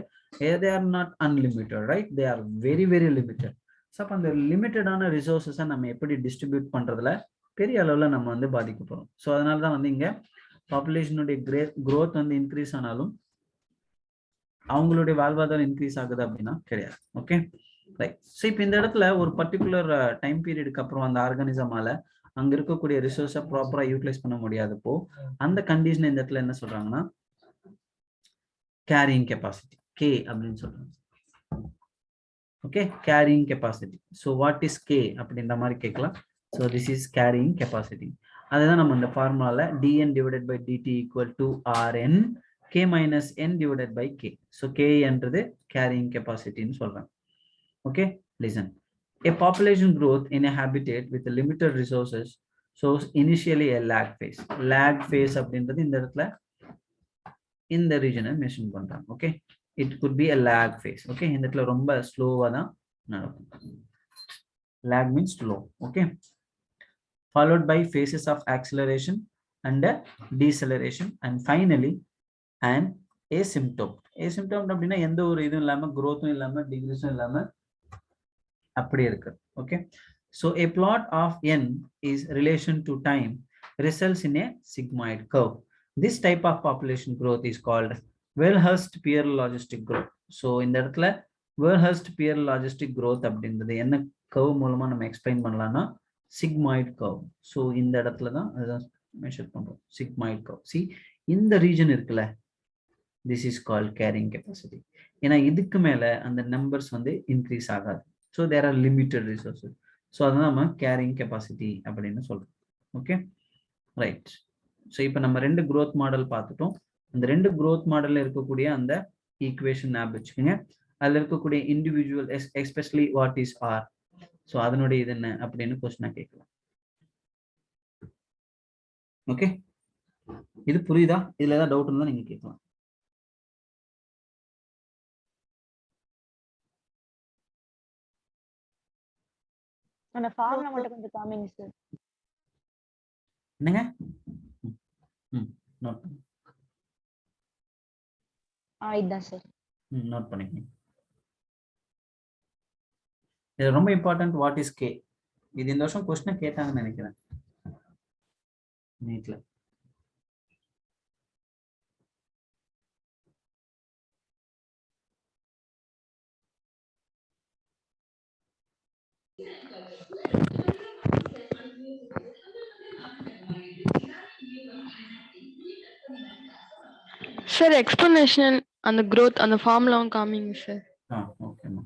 they are not unlimited, right? They are very, very limited. So அப்போ அந்த லிமிட்டடான ரிசோர்ஸஸை நம்ம எப்படி டிஸ்ட்ரிபியூட் பண்றதுல பெரிய அளவில் நம்ம வந்து பாதிக்கப்படும். ஸோ அதனால தான் வந்து இங்க பாப்புலேஷனுடைய growth வந்து இன்க்ரீஸ் ஆனாலும் அவங்களுடைய வாழ்வாதாரம் இன்க்ரீஸ் ஆகுது அப்படின்னா கிடையாது. Okay, right. ஸோ இப்போ இந்த இடத்துல ஒரு பர்டிகுலர் டைம் பீரியடுக்கு அப்புறம் அந்த ஆர்கானிசமால அங்க இருக்கக்கூடிய ரிசோர்ஸை ப்ராப்பரா யூட்டிலைஸ் பண்ண முடியாதப்போ அந்த கண்டிஷன் இந்த இடத்துல என்ன சொல்றாங்கன்னா கேரியிங் கெப்பாசிட்டி கே அப்படின்னு சொல்றாங்க. Okay, carrying capacity. So what is K அப்படின்ற மாதிரி கேட்கலாம். So this is carrying capacity. அதுதான் நம்ம இந்த ஃபார்முலால dn divided by dt equal to rn k minus n divided by k. So k என்றது கேரியிங் கெப்பாசிட்டின்னு சொல்றாங்க. Okay, listen. A population growth in a habitat with limited resources shows initially a lag phase. Lag phase அப்படின்றது இந்த இடத்துல இந்த ரீஜனை mention பண்றாங்க. Okay, it could B a lag phase. Okay, இந்த இடத்துல ரொம்ப ஸ்லோவா தான் நடக்கும். Lag means slow. Okay, followed by phases of acceleration and deceleration and finally an asymptote. Asymptote அப்படின்னா எந்த ஒரு இதுவும் இல்லாம growthம் இல்லாம டிக்ரீஸும் இல்லாம அப்படி இருக்கு. Okay, so a plot of n is relation to time results in a sigmoid curve. This type of population growth is called Weyl-Hurst-Pierre logistic growth. so இந்த இடத்துல Weyl-Hurst-Pierre logistic growth அப்படின்றது என்ன கர்வ் மூலமா நம்ம எக்ஸ்பிளைன் பண்ணலாம்னா sigmoid curve. so இந்த இடத்துல தான் அதான் மெஷர் பண்றோம் sigmoid curve. see இந்த ரீஜன் இருக்குல்ல, this is called carrying capacity. ஏன்னா இதுக்கு மேல அந்த நம்பர்ஸ் வந்து இன்க்ரீஸ் ஆகாது. so there are limited resources. so அதான் நம்ம carrying capacity அப்படின்னு சொல்றோம். Okay, right. ஸோ இப்போ நம்ம ரெண்டு growth மாடல் பார்த்துட்டோம். அந்த ரெண்டு growth மாடல்ல இருக்கக்கூடிய அந்த ஈக்குவேஷன் ஞாபகம் வச்சுக்கோங்க. அதுல இருக்கக்கூடிய individual especially what is R, so அதனுடைய இது என்ன அப்படின்னு கொஸ்டினா கேட்கலாம். ஓகே, இது புரியுதா? இதுல ஏதாவது டவுட் இருந்தா நீங்க கேட்கலாம். அந்த ஃபார்முலா மட்டும் கொஞ்சம் காமிங்க சார். என்னங்க? நோட் இதுதான் சார். நோட் பண்ணிக்கங்க. இது ரொம்ப இம்பார்ட்டன்ட். What is K? இது இந்த வருஷம் கொஸ்டின் கேட்டாங்கன்னு நினைக்கிறேன் நீட்ல. Sir, explanation and the growth and the formula coming, sir. ஓகேம்மா.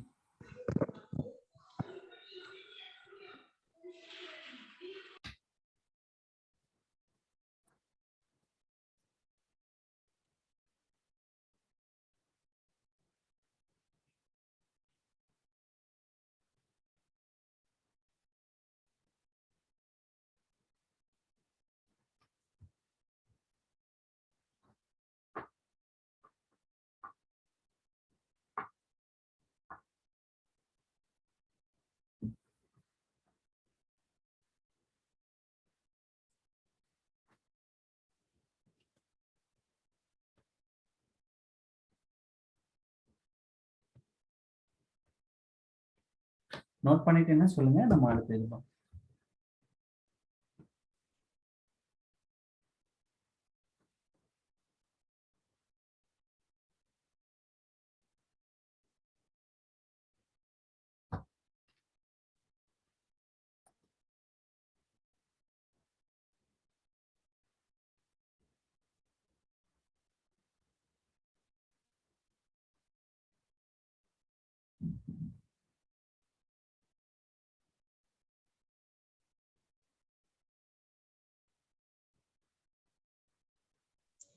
நோட் பண்ணிட்டீங்கன்னா சொல்லுங்க, நம்ம அடுத்து எழுதலாம்.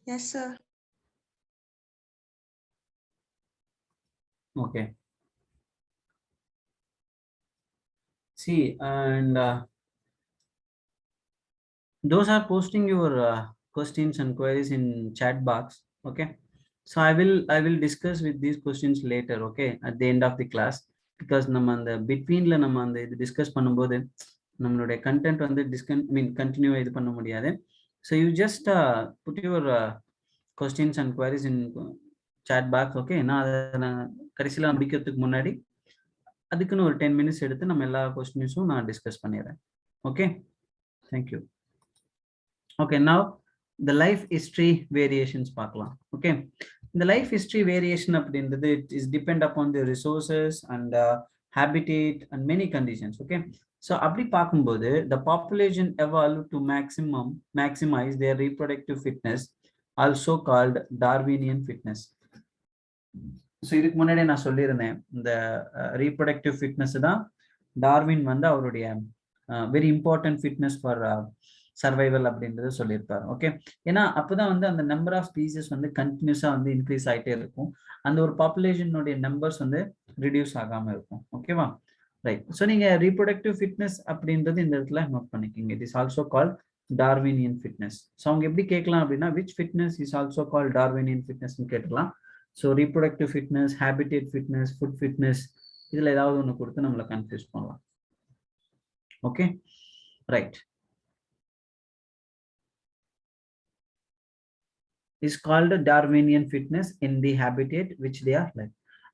Yes, sir. Okay. See, and those are posting your questions and queries in chat box. Okay, so I will discuss with these questions later, okay, at the end of the class, because நம்ம அந்த betweenல நம்ம அந்த இது discuss பண்ணும்போது நம்மளுடைய content வந்து continue இது பண்ண முடியாது. So you just put your questions and queries in chat box. Okay, நான் அதை கடைசியில் முடிக்கிறதுக்கு முன்னாடி அதுக்குன்னு ஒரு 10 minutes எடுத்து நம்ம எல்லா கொஸ்டின்ஸும் நான் டிஸ்கஸ் பண்ணிடுறேன். Okay, thank you. Okay, now the life history variations பார்க்கலாம். ஓகே, இந்த லைஃப் ஹிஸ்டரி வேரியேஷன் அப்படின்றது it is depend upon the resources and habitat and many conditions. Okay, so அப்படி பார்க்கும்போது the population evolved to maximize their reproductive fitness, also called Darwinian fitness. So இதுக்கு முன்னாடி நான் சொல்லியிருந்தேன், இந்த ரீப்ரொடக்டிவ் ஃபிட்னஸ் தான் Darwin வந்து அவருடைய very important fitness for survival அப்படின்றது சொல்லியிருப்பாரு. ஓகே, ஏன்னா அப்போதான் வந்து அந்த நம்பர் ஆஃப் ஸ்பீசிஸ் வந்து கண்டினியூஸா வந்து இன்க்ரீஸ் ஆகிட்டே இருக்கும், அந்த ஒரு பாப்புலேஷனுடைய நம்பர்ஸ் வந்து ரிடியூஸ் ஆகாம இருக்கும். ஓகேவா, ரைட். ஸோ நீங்க ரீப்ரொடக்டிவ் ஃபிட்னஸ் அப்படின்றது இந்த இடத்துல நோட் பண்ணிக்கிங்க. It is also call Darwinian fitness. So அவங்க எப்படி கேட்கலாம் அப்படின்னா, which fitness is also call Darwinian fitness கேட்கலாம். So reproductive fitness, habitat fitness, food fitness, இதில் ஏதாவது ஒன்று கொடுத்து நம்மளை கன்ஃபியூஸ் பண்ணலாம். Okay, right. Is called Darwinian fitness in the habitat which they are like.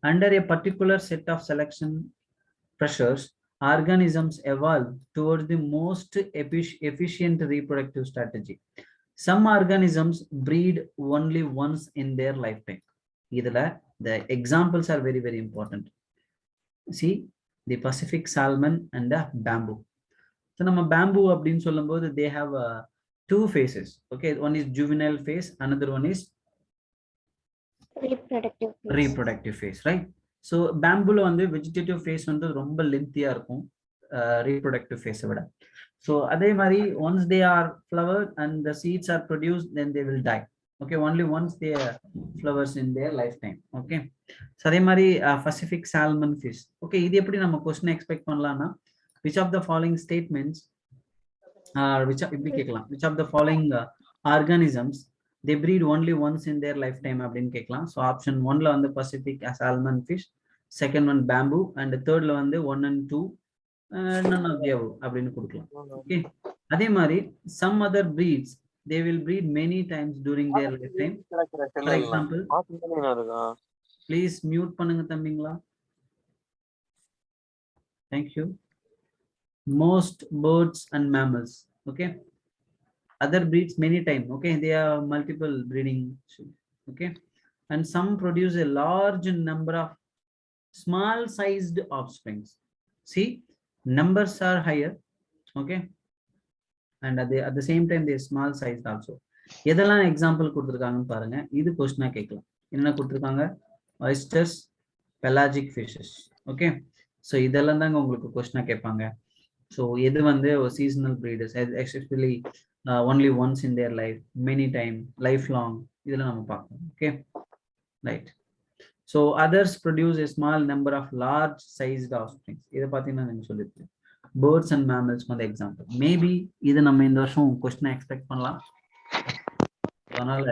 Under a particular set of selection pressures, organisms evolve towards the most efficient reproductive strategy. Some organisms breed only once in their lifetime. The examples are very, very important. See, the Pacific salmon and the bamboo. So nama bamboo abdin சொல்லும்போது they have two phases. Okay, one is juvenile phase, another one is reproductive phase, right? So bamboo வந்து vegetative phase வந்து ரொம்ப lengthy-ஆ இருக்கும் reproductive phase விட. So அதே மாதிரி once they are flowered and the seeds are produced, then they will die. Okay, only once they flowers in their lifetime. Okay, so அதே மாதிரி Pacific salmon fish. Okay, இது எப்படி நம்ம question expect பண்ணலாம்னா, which of the following statements which of the following organisms they breed only once in their lifetime அப்படின்னு கேட்கலாம். So option 1ல வந்து Pacific salmon fish, second one bamboo, and தேர்ட்ல வந்து 1 and 2 none of the above அப்படின்னு கொடுக்கலாம். Okay, அதே மாதிரி some other breeds they will breed many times during their lifetime. For example, please mute பண்ணுங்க தம்பிங்களா. Thank you. Most birds and mammals, okay, other breeds many times, okay, they are multiple breeding, okay, and some produce a large number of small sized offsprings. See, numbers are higher, okay, and at the same time they are small sized also. எதெல்லாம் example கொடுத்துருக்காங்கன்னு பாருங்க. இது கொஸ்டினா கேட்கலாம். என்ன கொடுத்துருக்காங்க? oysters, pelagic fishes, okay. So இதெல்லாம் தாங்க உங்களுக்கு கொஸ்டினா கேட்பாங்க. ஸோ எது வந்து seasonal breeders, especially only once in their life, many time, lifelong, இதெல்லாம் நம்ம பார்க்கணும். Okay, right. So others produce a small number of large sized offsprings. இதை பார்த்தீங்கன்னா நீங்க சொல்லிருக்கேன். பேர்ட்ஸ் அண்ட் மேமல்ஸ் வந்து எக்ஸாம்பிள். மேபி இது நம்ம இந்த வருஷம் கொஸ்டினை எக்ஸ்பெக்ட் பண்ணலாம். அதனால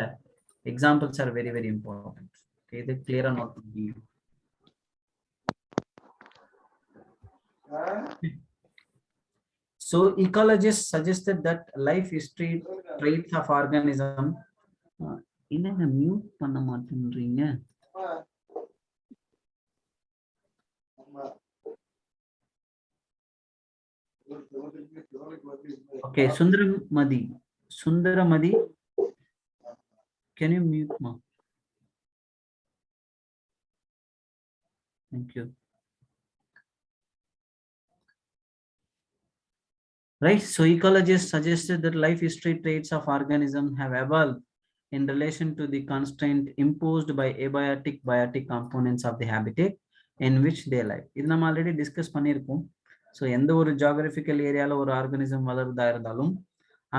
examples are very very important. Okay, இது கிளியரா நோட் பண்ணி. So ecologists suggested that life history traits of organism. என்னங்க மியூட் பண்ண மாட்டேன்றீங்க? Okay, Sundaramadi, can you mute ma? Thank you. Right, so ecologists suggested that life history traits of organisms have evolved in relation to the constraint imposed by abiotic biotic components of the habitat in which they live. இது நம்ம already discuss பண்ணியிருக்கோம். So எந்த ஒரு geographical ஏரியாவில் ஒரு organism வளருதா இருந்தாலும்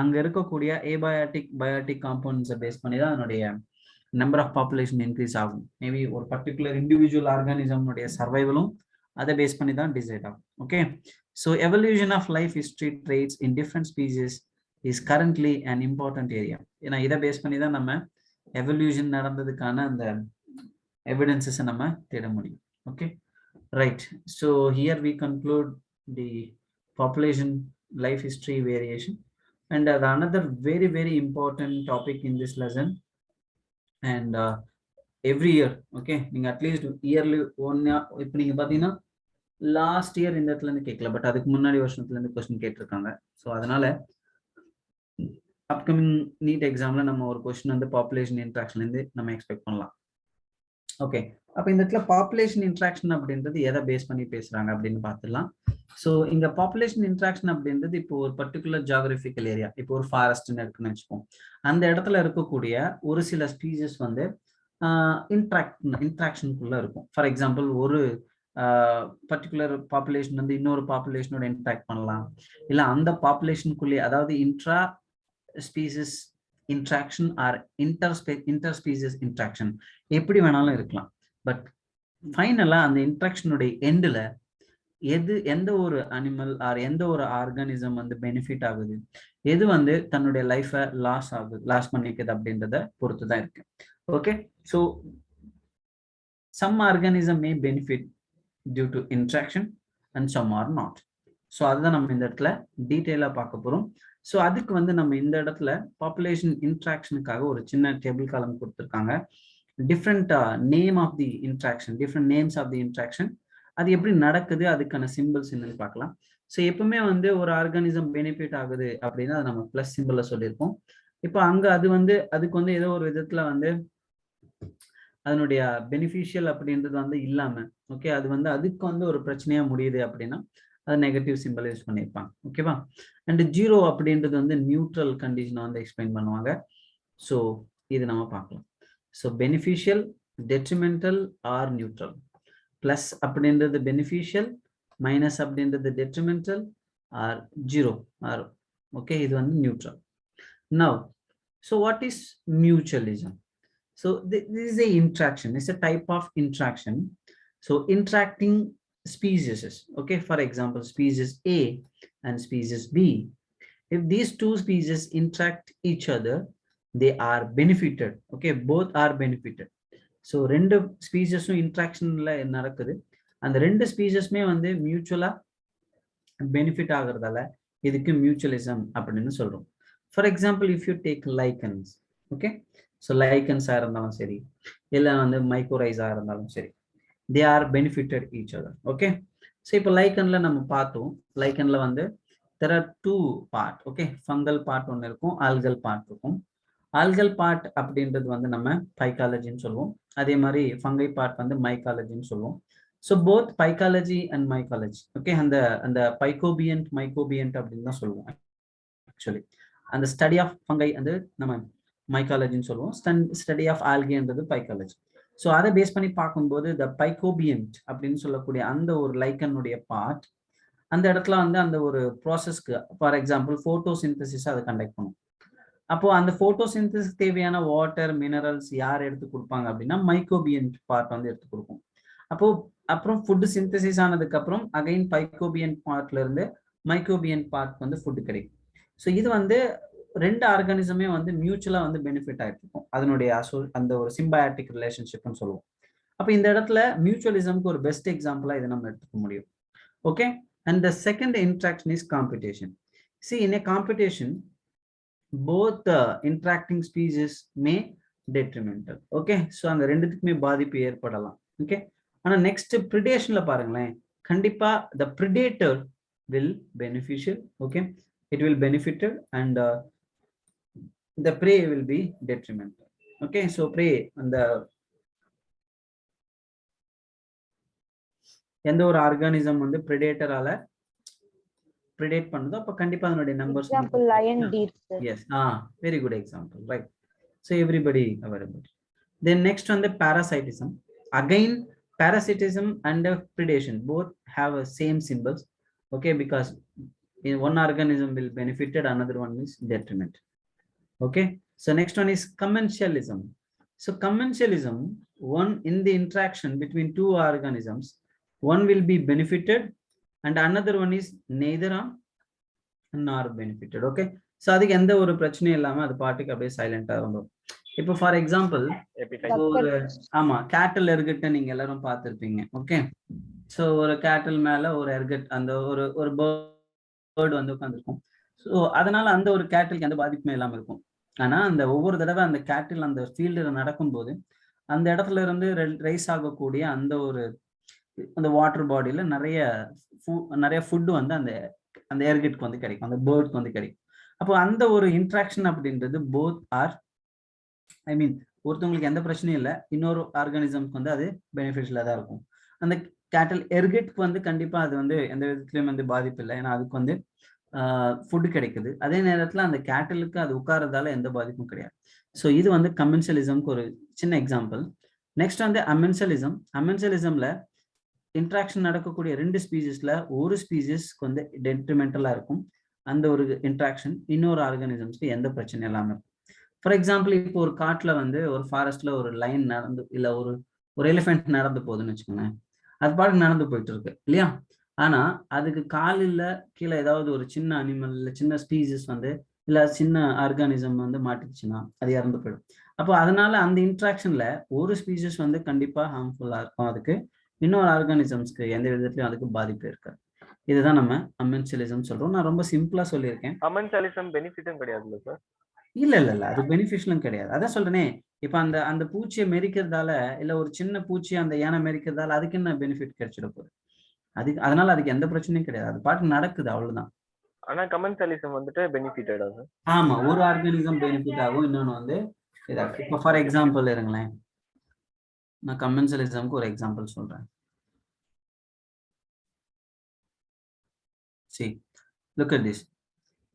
அங்கே இருக்கக்கூடிய ஏபயோட்டிக் பயோட்டிக் காம்பவுண்ட்ஸை பேஸ் பண்ணி தான் அதனுடைய நம்பர் ஆஃப் பாப்புலேஷன் இன்க்ரீஸ் ஆகும். மேபி ஒரு பர்டிகுலர் இண்டிவிஜுவல் ஆர்கானிசம்னுடைய சர்வைவலும் அதை பேஸ் பண்ணி தான் டிசைட் ஆகும். Okay, so evolution of life history traits in different species is currently an important area. ஏன்னா இதை பேஸ் பண்ணி தான் நம்ம எவல்யூஷன் நடந்ததுக்கான அந்த எவிடன்சஸ் நம்ம தேட முடியும். Okay, right. So here we conclude the population life history variation and அது another very very important topic in this lesson. And every year, okay, நீங்க அட்லீஸ்ட் இயர்லி இப்போ நீங்க பார்த்தீங்கன்னா லாஸ்ட் இயர் இந்த இடத்துல இருந்து கேட்கல, பட் அதுக்கு முன்னாடி வருஷத்துல இருந்து கொஸ்டின் கேட்டிருக்காங்க. ஸோ அதனால அப்கமிங் நீட் எக்ஸாம்ல நம்ம ஒரு கொஸ்டின் வந்து பாப்புலேஷன் இன்ட்ராக்ஷன்ல இருந்து நம்ம எக்ஸ்பெக்ட் பண்ணலாம். ஓகே, அப்போ இந்த இடத்துல பாப்புலேஷன் இன்ட்ராக்ஷன் அப்படின்றது எதை பேஸ் பண்ணி பேசுறாங்க அப்படின்னு பார்த்துடலாம். ஸோ இங்க பாப்புலேஷன் இன்ட்ராக்ஷன் அப்படின்றது இப்போ ஒரு பர்டிகுலர் ஜியாகிரபிக்கல் ஏரியா, இப்போ ஒரு ஃபாரஸ்ட்னு இருக்குன்னு வச்சுப்போம். அந்த இடத்துல இருக்கக்கூடிய ஒரு சில ஸ்பீசிஸ் வந்து இன்ட்ராக்ஷனுக்குள்ள இருக்கும். ஃபார் எக்ஸாம்பிள், ஒரு பர்டிகுலர் பாப்புலேஷன் வந்து இன்னொரு பாப்புலேஷனோட இன்ட்ராக்ட் பண்ணலாம், இல்ல அந்த பாப்புலேஷனுக்குள்ளே, அதாவது intra species interaction or interspecies interaction எப்படி வேணாலும் இருக்கலாம். பட் ஃபைனலா அந்த இன்ட்ராக்ஷனுடைய எண்டில் எந்த ஒரு அனிமல் ஆர் எந்த ஒரு ஆர்கானிசம் வந்து பெனிஃபிட் ஆகுது, எது வந்து தன்னுடைய லைஃபை லாஸ் பண்ணிக்குது அப்படின்றத பொறுத்து தான் இருக்கு. Okay, so some organism may benefit due to interaction and some are not. So அதுதான் நம்ம இந்த இடத்துல டீட்டெயிலாக பார்க்க போகிறோம். ஸோ அதுக்கு வந்து நம்ம இந்த இடத்துல பாப்புலேஷன் இன்ட்ராக்ஷனுக்காக ஒரு சின்ன டேபிள் காலம் கொடுத்துருக்காங்க. Different name of the interaction, different names of the interaction, அது எப்படி நடக்குது, அதுக்கான சிம்பிள்ஸ் என்னன்னு பார்க்கலாம். ஸோ எப்பவுமே வந்து ஒரு ஆர்கானிசம் பெனிஃபிட் ஆகுது அப்படின்னா அது நம்ம பிளஸ் சிம்பிள்ல சொல்லியிருப்போம். இப்போ அங்கே அது வந்து அதுக்கு வந்து ஏதோ ஒரு விதத்துல வந்து அதனுடைய பெனிஃபிஷியல் அப்படின்றது வந்து இல்லாம, ஓகே, அது வந்து அதுக்கு வந்து ஒரு பிரச்சனையா முடியுது அப்படின்னா அது நெகட்டிவ் சிம்பிள் யூஸ் பண்ணியிருப்பாங்க. ஓகேவா? அண்ட் ஜீரோ அப்படின்றது வந்து நியூட்ரல் கண்டிஷனை வந்து எக்ஸ்பிளைன் பண்ணுவாங்க. ஸோ இது நம்ம பார்க்கலாம். So beneficial, detrimental or neutral. Plus அப்படின்றது பெனிஃபிஷியல், மைனஸ் அப்படின்றது detrimental or zero or okay, இது வந்து neutral. Now so what is mutualism? So this is a interaction, it's a type of interaction. So interacting species, okay, for example species A and species B If these two species interact each other, they are benefited. Okay, both are benefited. So ரெண்டு ஸ்பீஷஸும் இன்ட்ராக்ஷன்ல நடக்குது, அந்த ரெண்டு ஸ்பீஷஸ்மே வந்து மியூச்சுவலா benefit ஆகுறதால இதுக்கு mutualism அப்படின்னு சொல்றோம். For example, if you take lichens, okay, so லைக்கன்ஸா இருந்தாலும் சரி, இல்லை வந்து மைக்ரோரைஸா இருந்தாலும் சரி, they are benefitted each other. Okay, so இப்போ லைக்கன்ல நம்ம பார்த்தோம், லைக்கன்ல வந்து there are two part. Okay, fungal part ஒன்று இருக்கும், ஆல்கல் பார்ட் இருக்கும். ஆல்கல் பார்ட் அப்படின்றது வந்து நம்ம பைக்காலஜின்னு சொல்லுவோம், அதே மாதிரி ஃபங்கை பார்ட் வந்து மைக்காலஜின்னு சொல்லுவோம். So both phycology and mycology, okay, அந்த பைகோபியன்ட் மைகோபியன்ட் அப்படின்னு தான் சொல்லுவோம். ஆக்சுவலி அந்த ஸ்டடி ஆஃப் ஃபங்கை வந்து நம்ம மைக்காலஜின்னு சொல்லுவோம், ஸ்டடி ஆஃப் ஆல்கேன்றது பைக்காலஜி. ஸோ அதை பேஸ் பண்ணி பார்க்கும்போது த பைகோபியன்ட் அப்படின்னு சொல்லக்கூடிய அந்த ஒரு லைக்கனுடைய பார்ட் அந்த இடத்துல வந்து அந்த ஒரு ப்ராசஸ்க்கு, ஃபார் எக்ஸாம்பிள் ஃபோட்டோசிந்தசிஸ் அதை கண்டக்ட் பண்ணும். அப்போ அந்த ஃபோட்டோசிந்தசிஸ் தேவையான வாட்டர் மினரல்ஸ் யார் எடுத்து கொடுப்பாங்க அப்படின்னா மைக்கோபியன்ட் பார்ட் வந்து எடுத்து கொடுக்கும். அப்போ அப்புறம் ஃபுட் சிந்தசிஸ் ஆனதுக்கு அப்புறம் அகைன் பைக்கோபியன்ட் பார்ட்ல இருந்து மைக்கோபியன்ட் பார்ட் வந்து ஃபுட் கிடைக்கும். ஸோ இது வந்து ரெண்டு ஆர்கானிசமே வந்து மியூச்சுவலா வந்து பெனிஃபிட் ஆகிட்டு இருக்கும், அதனுடைய அந்த ஒரு சிம்பயாட்டிக் ரிலேஷன்ஷிப்னு சொல்லுவோம். அப்போ இந்த இடத்துல மியூச்சுவலிசம்க்கு ஒரு பெஸ்ட் எக்ஸாம்பிளா இதை நம்ம எடுத்துக்க முடியும். Okay, and the second interaction is competition. See, in a competition, both the interacting species may detrimental. Okay, so அந்த ரெண்டுத்துக்குமே பாதிப்பு ஏற்படலாம். ஓகே, ஆனா நெக்ஸ்ட் பிரிடேஷன்ல பாருங்களேன், கண்டிப்பா the predator will beneficial. Okay, it will benefited and the prey will be detrimental. Okay, so prey அந்த எந்த ஒரு ஆர்கானிசம் வந்து பிரெடேட்டரால பிரெடேட் பண்ணுதோ அப்ப கண்டிப்பா அதனுடைய numbers. Example lion, deer. Yes, very good example, right. So everybody available. Then next on the parasitism. Again, parasitism and predation both have a same symbols. Okay, because in one organism will benefited, another one is detriment. Okay, so next one is commensalism. So commensalism, one in the interaction between two organisms, one will be benefited and another one is neither harm nor benefited. Okay, so அதுக்கு எந்த ஒரு பிரச்சனையும் இல்லாம அது பாட்டுக்கு அப்படியே சைலண்டா இருந்தோம். இப்போ ஃபார் எக்ஸாம்பிள் ஒரு கேட்டல் எர்கட்டை நீங்க எல்லாரும் பார்த்திருப்பீங்க. ஓகே, ஸோ ஒரு கேட்டல் மேல ஒரு எர்கட், அந்த ஒரு பேர்டு வந்து உட்காந்துருக்கும். ஸோ அதனால அந்த ஒரு கேட்டலுக்கு எந்த பாதிப்புமே இல்லாம இருக்கும். ஆனா அந்த ஒவ்வொரு தடவை அந்த கேட்டில் அந்த ஃபீல்டுல நடக்கும்போது அந்த இடத்துல இருந்து ரைஸ் ஆகக்கூடிய அந்த வாட்டர் பாடியில நிறைய ஃபுட்டு வந்து அந்த ஏர்கெட்க்கு வந்து கிடைக்கும், அந்த பேர்டுக்கு வந்து கிடைக்கும். அப்போ அந்த ஒரு இன்ட்ராக்ஷன் அப்படின்றது போத் ஆர், ஐ மீன் ஒருத்தவங்களுக்கு எந்த பிரச்சனையும் இல்லை, இன்னொரு ஆர்கானிசம்க்கு வந்து அது பெனிஃபிஷியலா தான் இருக்கும். அந்த கேட்டல் எர்கெட்க்கு வந்து கண்டிப்பா அது வந்து எந்த விதத்துலயும் வந்து பாதிப்பு இல்லை, ஏன்னா அதுக்கு வந்து ஃபுட்டு கிடைக்குது. அதே நேரத்துல அந்த கேட்டலுக்கு அது உட்காரதால எந்த பாதிப்பும் கிடையாது. ஸோ இது வந்து கமென்சலிசம்க்கு ஒரு சின்ன எக்ஸாம்பிள். நெக்ஸ்ட் வந்து அமென்சலிசம். அமென்சலிசம்ல இன்ட்ராக்ஷன் நடக்கக்கூடிய ரெண்டு ஸ்பீசிஸ்ல ஒரு ஸ்பீசிஸ்க்கு வந்து டெட்ரிமெண்டலா இருக்கும் அந்த ஒரு இன்ட்ராக்ஷன், இன்னொரு ஆர்கானிசம்ஸ்க்கு எந்த பிரச்சனையும் இல்லாம இருக்கும். ஃபார் எக்ஸாம்பிள், இப்போ ஒரு காட்டுல வந்து ஒரு ஃபாரஸ்ட்ல ஒரு லைன் நடந்து இல்ல ஒரு எலிஃபென்ட் நடந்து போகுதுன்னு வச்சுக்கோங்களேன், அது பாட்டுக்கு நடந்து போயிட்டு இருக்கு இல்லையா. ஆனா அதுக்கு காலில் கீழே ஏதாவது ஒரு சின்ன அனிமல் இல்ல சின்ன ஸ்பீசிஸ் வந்து இல்ல சின்ன ஆர்கானிசம் வந்து மாட்டிச்சுன்னா அது இறந்து போயிடும். அப்போ அதனால அந்த இன்ட்ராக்ஷன்ல ஒரு ஸ்பீசிஸ் வந்து கண்டிப்பா ஹார்ம்ஃபுல்லா இருக்கும், அதுக்கு இன்னொரு ஆர்கானிசம்ஸ்க்கு எந்த விதத்துலயும் அதுக்கு பாதிப்பு இருக்காது. இதுதான் நம்ம அமென்சலிசம் சொல்றோம். நான் ரொம்ப சிம்பிளா சொல்லியிருக்கேன். அமென்சலிசம் பெனிஃபிட்டும் கிடையாதுல்ல சார்? இல்ல அது பெனிஃபிஷியலும் கிடையாது. அதான் சொல்றேனே, இப்ப அந்த பூச்சியை மெரிக்கிறதால இல்ல ஒரு சின்ன பூச்சி அந்த யானை மெரிக்கிறதால அதுக்கு என்ன பெனிஃபிட் கிடைச்சிட போகுது? அதனால அதுக்கு எந்த பிரச்சனையும் கிடையாது, அது பாட்டு நடக்குது, அவ்வளவுதான். ஆனா கமென்சலிசம் வந்துட்டு பெனிஃபிட்டட் ஆகும். ஆமா, ஒரு ஆர்கானிசம் பெனிஃபிட் ஆகும், இன்னொன்னு வந்து இதாகும். இப்போ ஃபார் எக்ஸாம்பிள் இருங்களேன், நான் கமென்சலிசம்க்கு ஒரு எக்ஸாம்பிள் சொல்றேன். See, look at this.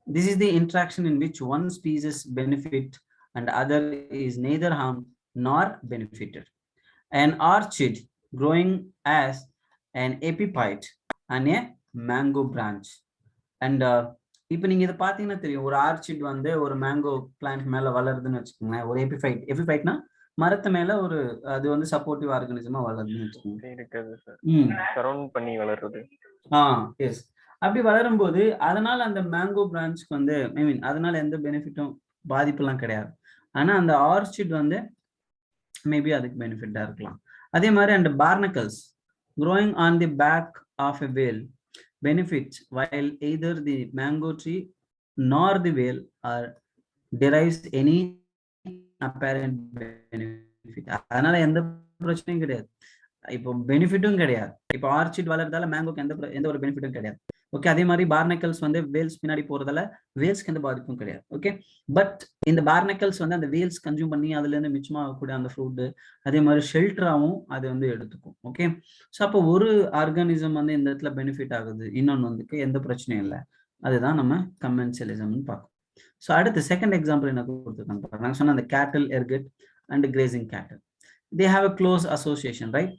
This is the interaction in which one species benefit and other is neither harmed nor benefited. An orchid growing as an epiphyte on a mango branch. And இப்போ நீங்க இதை பாத்தீங்கன்னா தெரியும், ஒரு orchid வந்து ஒரு mango plant மேல வளருதுன்னு வச்சுக்கோங்களேன். ஒரு எபிஃபைட்னா மரத்து மேல அது வந்து சப்போர்ட்டிவ் ஆர்கானிசமா வளருதுன்னு வச்சுக்கோங்க. சரவுண்ட் பண்ணி வளருது. எஸ். அப்படி வளரும்போது அதனால அந்த மேங்கோ பிரான்ச்க்கு வந்து ஐ மீன் அதனால எந்த பெனிஃபிட்டும் பாதிப்புலாம் கிடையாது. ஆனா அந்த ஆர்ச்சிட் வந்து மேபி அதுக்கு பெனிஃபிட்டா இருக்கலாம். அதே மாதிரி அந்த பார்னக்கல்ஸ் growing on the back of a whale benefits while either the mango tree nor the whale are derives any apparent benefit. அதனால எந்த பிரச்சனையும் கிடையாது, இப்போ பெனிஃபிட்டும் கிடையாது. இப்போ ஆர்ச்சிட் வளர்றதால மேங்கோக்கு எந்த ஒரு பெனிஃபிட்டும் கிடையாது. ஓகே, அதே மாதிரி பார்னக்கல்ஸ் வந்து வேல்ஸ் பின்னாடி போறதால வேல்ஸ்க்கு எந்த பாதிப்பும் கிடையாது. ஓகே, பட் இந்த பார்னக்கல்ஸ் வந்து அந்த வேல்ஸ் கன்சியூம் பண்ணி அதுல இருந்து மிச்சமாகக்கூடிய அந்த ஃப்ரூட் அதே மாதிரி ஷெல்டராகவும் அது வந்து எடுத்துக்கும். ஓகே, ஸோ அப்போ ஒரு ஆர்கானிசம் வந்து இந்த இடத்துல பெனிஃபிட் ஆகுது, இன்னொன்று வந்துக்கு எந்த பிரச்சனையும் இல்லை. அதுதான் நம்ம கமென்சியலிசம்னு பார்க்கணும். ஸோ அடுத்து செகண்ட் எக்ஸாம்பிள் என்ன கொடுத்துருக்காங்க, நாங்கள் சொன்ன அந்த கேட்டல், எர்கட் அண்ட் கிரேசிங் கேட்டல், they have a close association, right?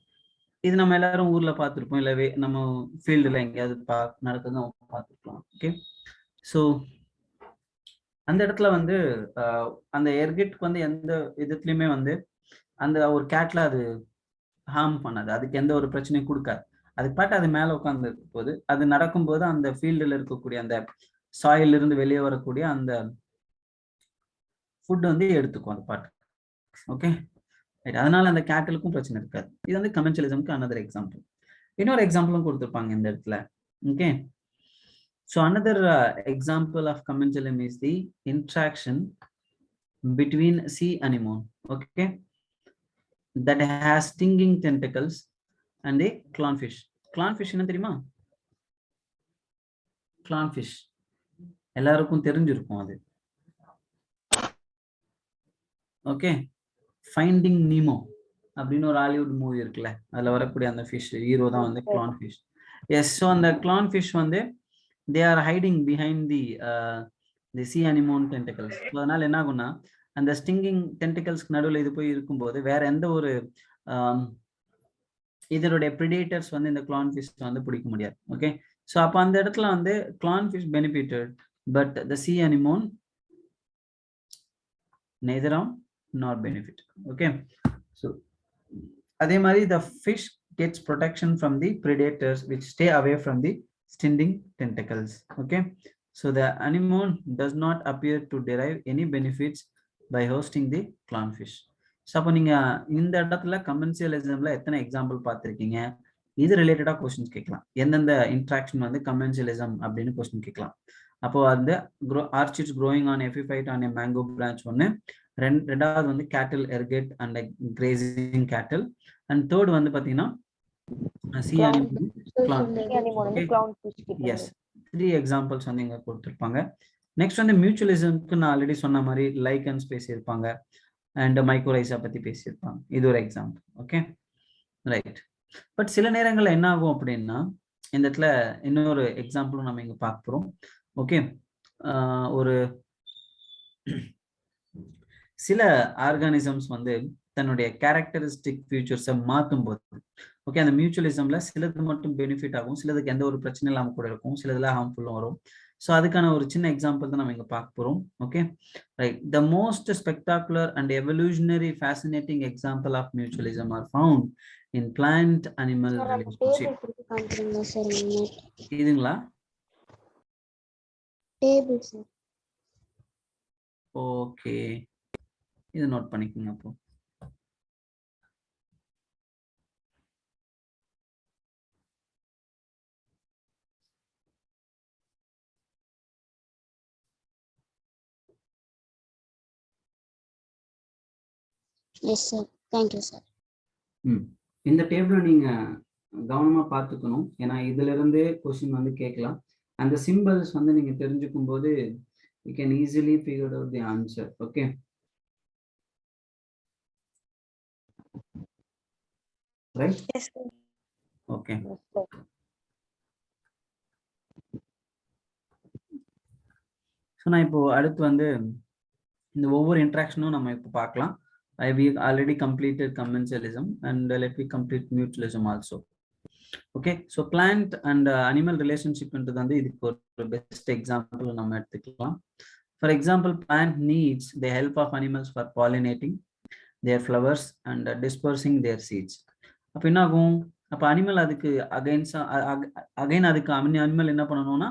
இது நம்ம எல்லாரும் ஊர்ல பார்த்துருப்போம், இல்லை நம்ம ஃபீல்டுல எங்கேயாவது நடக்குது நம்ம பார்த்துருக்கலாம். ஓகே, ஸோ அந்த இடத்துல வந்து அந்த எர்கெட்க்கு வந்து எந்த விதத்துலையுமே வந்து அந்த ஒரு கேட்ல அது ஹார்ம் பண்ணாது, அதுக்கு எந்த ஒரு பிரச்சனையும் கொடுக்காது. அதுக்கு பாட்டு அது மேலே உட்காந்து இருக்கும் போது அது நடக்கும்போது அந்த ஃபீல்டில் இருக்கக்கூடிய அந்த சாயில் இருந்து வெளியே வரக்கூடிய அந்த ஃபுட் வந்து எடுத்துக்கும் அந்த பாட்டு. ஓகே, அதனால அந்த கேட்டலுக்கும் பிரச்சனை இருக்காது. இது வந்து கமென்சியலிசம்க்கு another எக்ஸாம்பிள். இன்னொரு எக்ஸாம்பிளும் கொடுத்துருப்பாங்க இந்த இடத்துல. Okay, so another example of commensalism is the interaction between sea anemone, okay, that has stinging tentacles and a clownfish. Clownfish என்ன தெரியுமா? clownfish எல்லாருக்கும் தெரிஞ்சிருக்கும் அது. ஓகே, ஃபைண்டிங் நீமோ அப்படின்னு ஒரு ஹாலிவுட் மூவி இருக்குல்ல, அதுல வரக்கூடிய அந்த ஃபிஷ் ஹீரோ தான் வந்து கிளான் ஃபிஷ். எஸ், ஸோ அந்த கிளான் ஃபிஷ் வந்து they are hiding behind the sea anemone tentacles. அதனால என்ன ஆகும்னா அந்த ஸ்டிங்கிங் டென்டிகல்ஸ்க்கு நடுவில் இது போய் இருக்கும்போது வேற எந்த ஒரு இதனுடைய ப்ரிடேட்டர்ஸ் வந்து இந்த கிளான் ஃபிஷ் வந்து பிடிக்க முடியாது. ஓகே, ஸோ அப்போ அந்த இடத்துல வந்து clown fish benefited, but the sea anemone neither harm nor benefit. Okay, so adhe mari the fish gets protection from the predators which stay away from the stinging tentacles. Okay, so the anemone does not appear to derive any benefits by hosting the clownfish. So appo neenga indha edathila commensalismla ethana example paathirkeenga, இது ரிலேட்டடா questions கேட்கலாம். எந்தெந்த interaction வந்து கமென்சியலிசம் அப்படின்னு question கேட்கலாம். அப்போ அந்த orchids growing on epiphyte on a mango branch ஒன்னு, ரெண்டாவது வந்து கேட்டல், எர்கெட் அண்ட் கிரேசிங் கேட்டல், அண்ட் தேர்ட் வந்து பாத்தீங்கன்னா சி அனிமோன், எஸ், 3 எக்ஸாம்பிள்ஸ் வந்து இங்க கொடுத்துருப்பாங்க. நெக்ஸ்ட் வந்து மியூச்சுவலிசம்க்கு நான் ஆல்ரெடி சொன்ன மாதிரி லைகன்ஸ் பேசியிருப்பாங்க அண்ட் மைக்ரோரைஸா பத்தி பேசியிருப்பாங்க, இது ஒரு எக்ஸாம்பிள். Okay, right. பட் சில நேரங்கள்ல என்ன ஆகும் அப்படின்னா இந்த இடத்துல இன்னொரு எக்ஸாம்பிளும் நம்ம இங்க பார்க்க போறோம். ஓகே, ஒரு சில ஆர்கானிசம்ஸ் வந்து தன்னுடைய கேரக்டரிஸ்டிக் ஃபியூச்சர்ஸை மாற்றும் போது, ஓகே, அந்த மியூச்சுவலிசம்ல சிலது மட்டும் பெனிஃபிட் ஆகும், சிலதுக்கு எந்த ஒரு பிரச்சனை இல்லாமல் கூட இருக்கும், சிலதுல ஹார்ம்ஃபுல்லும் வரும். ஸோ அதுக்கான ஒரு சின்ன எக்ஸாம்பிள் தான் நம்ம இங்க பார்க்க போறோம். Okay, right. The most spectacular and evolutionary fascinating example of mutualism are found in plant animal relationship. இதுங்களா டேபிள் சார்? ஓகே, இது நோட் பண்ணிக்கோங்க. அப்போ எஸ் சார், தேங்க்யூ சார். இந்த டேபிளை நீங்க கவனமா பார்த்துக்கணும், ஏன்னா இதுல இருந்து கொஸ்டின் வந்து கேட்கலாம். அந்த சிம்பிள்ஸ் வந்து நீங்க தெரிஞ்சுக்கும் போது you can easily figure out the answer. Okay, right? Yes, sir. Okay, so நான் இப்போ அடுத்து வந்து இந்த ஒவ்வொரு இன்ட்ராக்ஷனும் நம்ம இப்போ பார்க்கலாம். we already completed commensalism and let me complete mutualism also. Okay, so plant and animal relationship ன்றது வந்து இதுக்கு ஒரு பெஸ்ட் எக்ஸாம்பிள் நம்ம எடுத்துக்கலாம். For example, plant needs the help of animals for pollinating their flowers and dispersing their seeds. அப்போ என்ன ஆகும், அப்ப அனிமல் அதுக்கு அகைன் அதுக்கு அனிமல் என்ன பண்ணணும்னா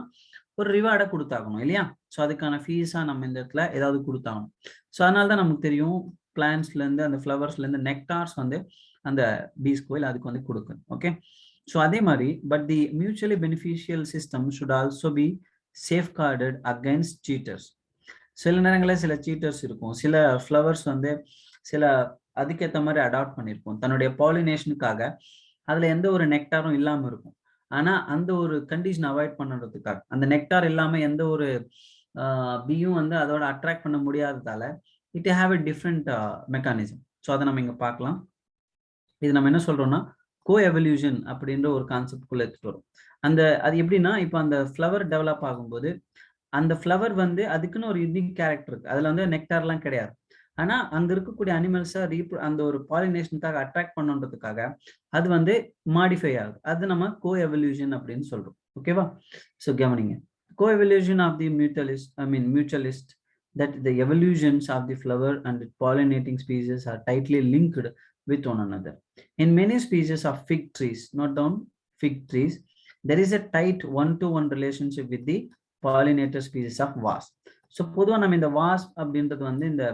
ஒரு ரிவார்டை கொடுத்தாகணும் இல்லையா? ஸோ அதுக்கான ஃபீஸா நம்ம இந்த இடத்துல ஏதாவது கொடுத்தாகணும். ஸோ அதனால தான் நமக்கு தெரியும் பிளான்ட்ஸ்ல இருந்து அந்த ஃப்ளவர்ஸ்ல இருந்து நெக்டார்ஸ் வந்து அந்த பீஸ்கோ இல்லை அதுக்கு வந்து கொடுக்கணும். ஓகே, ஸோ அதே மாதிரி but the mutually beneficial system should also be safeguarded against cheaters. சில நேரங்களில் சில சீட்டர்ஸ் இருக்கும். சில ஃப்ளவர்ஸ் வந்து சில அதுக்கேற்ற மாதிரி அடாப்ட் பண்ணியிருக்கும் தன்னுடைய பாலினேஷனுக்காக. அதுல எந்த ஒரு நெக்டாரும் இல்லாம இருக்கும். ஆனா அந்த ஒரு கண்டிஷன் அவாய்ட் பண்ணுறதுக்காக அந்த நெக்டார் இல்லாம எந்த ஒரு பியும் வந்து அதோட அட்ராக்ட் பண்ண முடியாததால it have a different mechanism. So அதை நம்ம இங்க பார்க்கலாம். இது நம்ம என்ன சொல்றோம்னா கோ எவல்யூஷன் அப்படின்ற ஒரு கான்செப்ட்குள்ள எடுத்துட்டு வரும். அது எப்படின்னா இப்போ அந்த ஃப்ளவர் டெவலப் ஆகும்போது அந்த ஃப்ளவர் வந்து அதுக்குன்னு ஒரு யூனிக் கேரக்டர் இருக்கு. அதுல வந்து நெக்டார்லாம் கிடையாது. ஆனா அங்க இருக்கக்கூடிய அனிமல்ஸை அந்த ஒரு பாலினேஷனுக்காக அட்ராக்ட் பண்ணுன்றதுக்காக அது வந்து மாடிஃபை ஆகுது. அது நம்ம கோ எவல்யூஷன் அப்படின்னு சொல்றோம். ஓகேவா? ஸோ கவனிங்க, coevolution of the mutualist that the evolutions of the flower and the pollinating species are tightly linked with one another. In many species of fig trees, not down fig trees, there is a tight one-to-one relationship with the pollinator species of wasp. So பொதுவாக நம்ம இந்த wasp அப்படின்றது வந்து இந்த